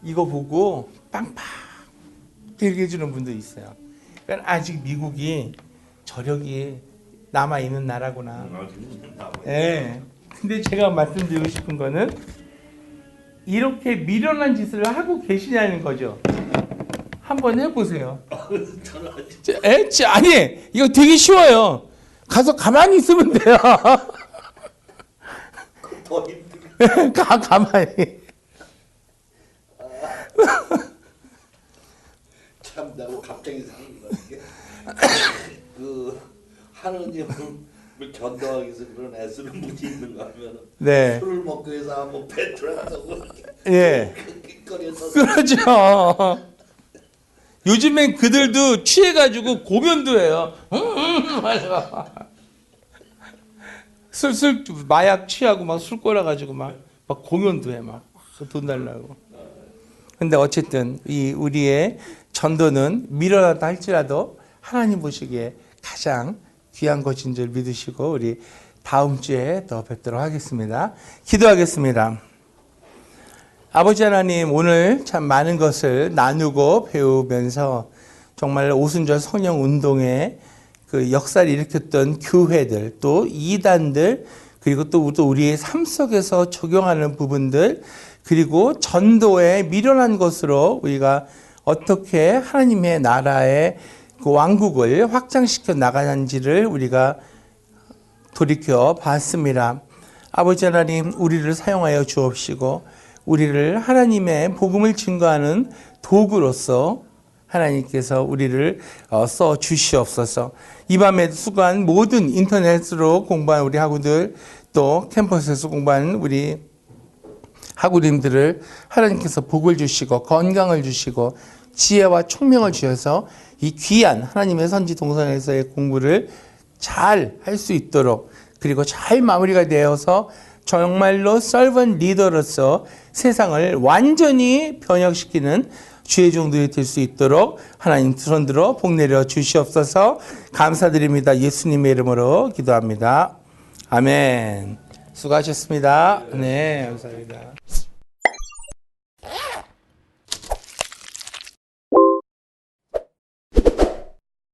이거 보고 빵빵 이렇게 해주는 분도 있어요. 그러니까 아직 미국이 저력이 남아 있는 나라구나. 예. 근데 제가 말씀드리고 싶은 거는 이렇게 미련한 짓을 하고 계시냐는 거죠. 한번 해보세요. 아니 이거 되게 쉬워요. 가서 가만히 있으면 돼요. 더 힘들게. 가만히. 참 나고 갑자기 생각난 게 그 하느님을 전도하기 위해서 그런 애쓰는 분이 있는가 하면 네. 술을 먹기 위해서 한번 배틀하고 예. 거리에서 그렇죠. 요즘엔 그들도 취해가지고 고변도 해요. 술 마약 취하고 막 술 꼬라가지고 막 공연도 해 막 돈 달라고. 근데 어쨌든 이 우리의 전도는 미련하다 할지라도 하나님 보시기에 가장 귀한 것인 줄 믿으시고 우리 다음 주에 더 뵙도록 하겠습니다. 기도하겠습니다. 아버지 하나님, 오늘 참 많은 것을 나누고 배우면서 정말 오순절 성령 운동의 그 역사를 일으켰던 교회들, 또 이단들, 그리고 또 우리의 삶 속에서 적용하는 부분들, 그리고 전도에 미련한 것으로 우리가 어떻게 하나님의 나라의 그 왕국을 확장시켜 나가는지를 우리가 돌이켜 봤습니다. 아버지 하나님, 우리를 사용하여 주옵시고 우리를 하나님의 복음을 증거하는 도구로서 하나님께서 우리를 써 주시옵소서. 이 밤에 수고한 모든 인터넷으로 공부한 우리 학우들, 또 캠퍼스에서 공부하는 우리 학우님들을 하나님께서 복을 주시고 건강을 주시고 지혜와 총명을 주셔서 이 귀한 하나님의 선지 동산에서의 공부를 잘 할 수 있도록, 그리고 잘 마무리가 되어서 정말로 서번 리더로서 세상을 완전히 변혁시키는 주의 종들이 될 수 있도록 하나님 손들어 복 내려 주시옵소서. 감사드립니다. 예수님의 이름으로 기도합니다. 아멘. 수고하셨습니다. 네, 감사합니다.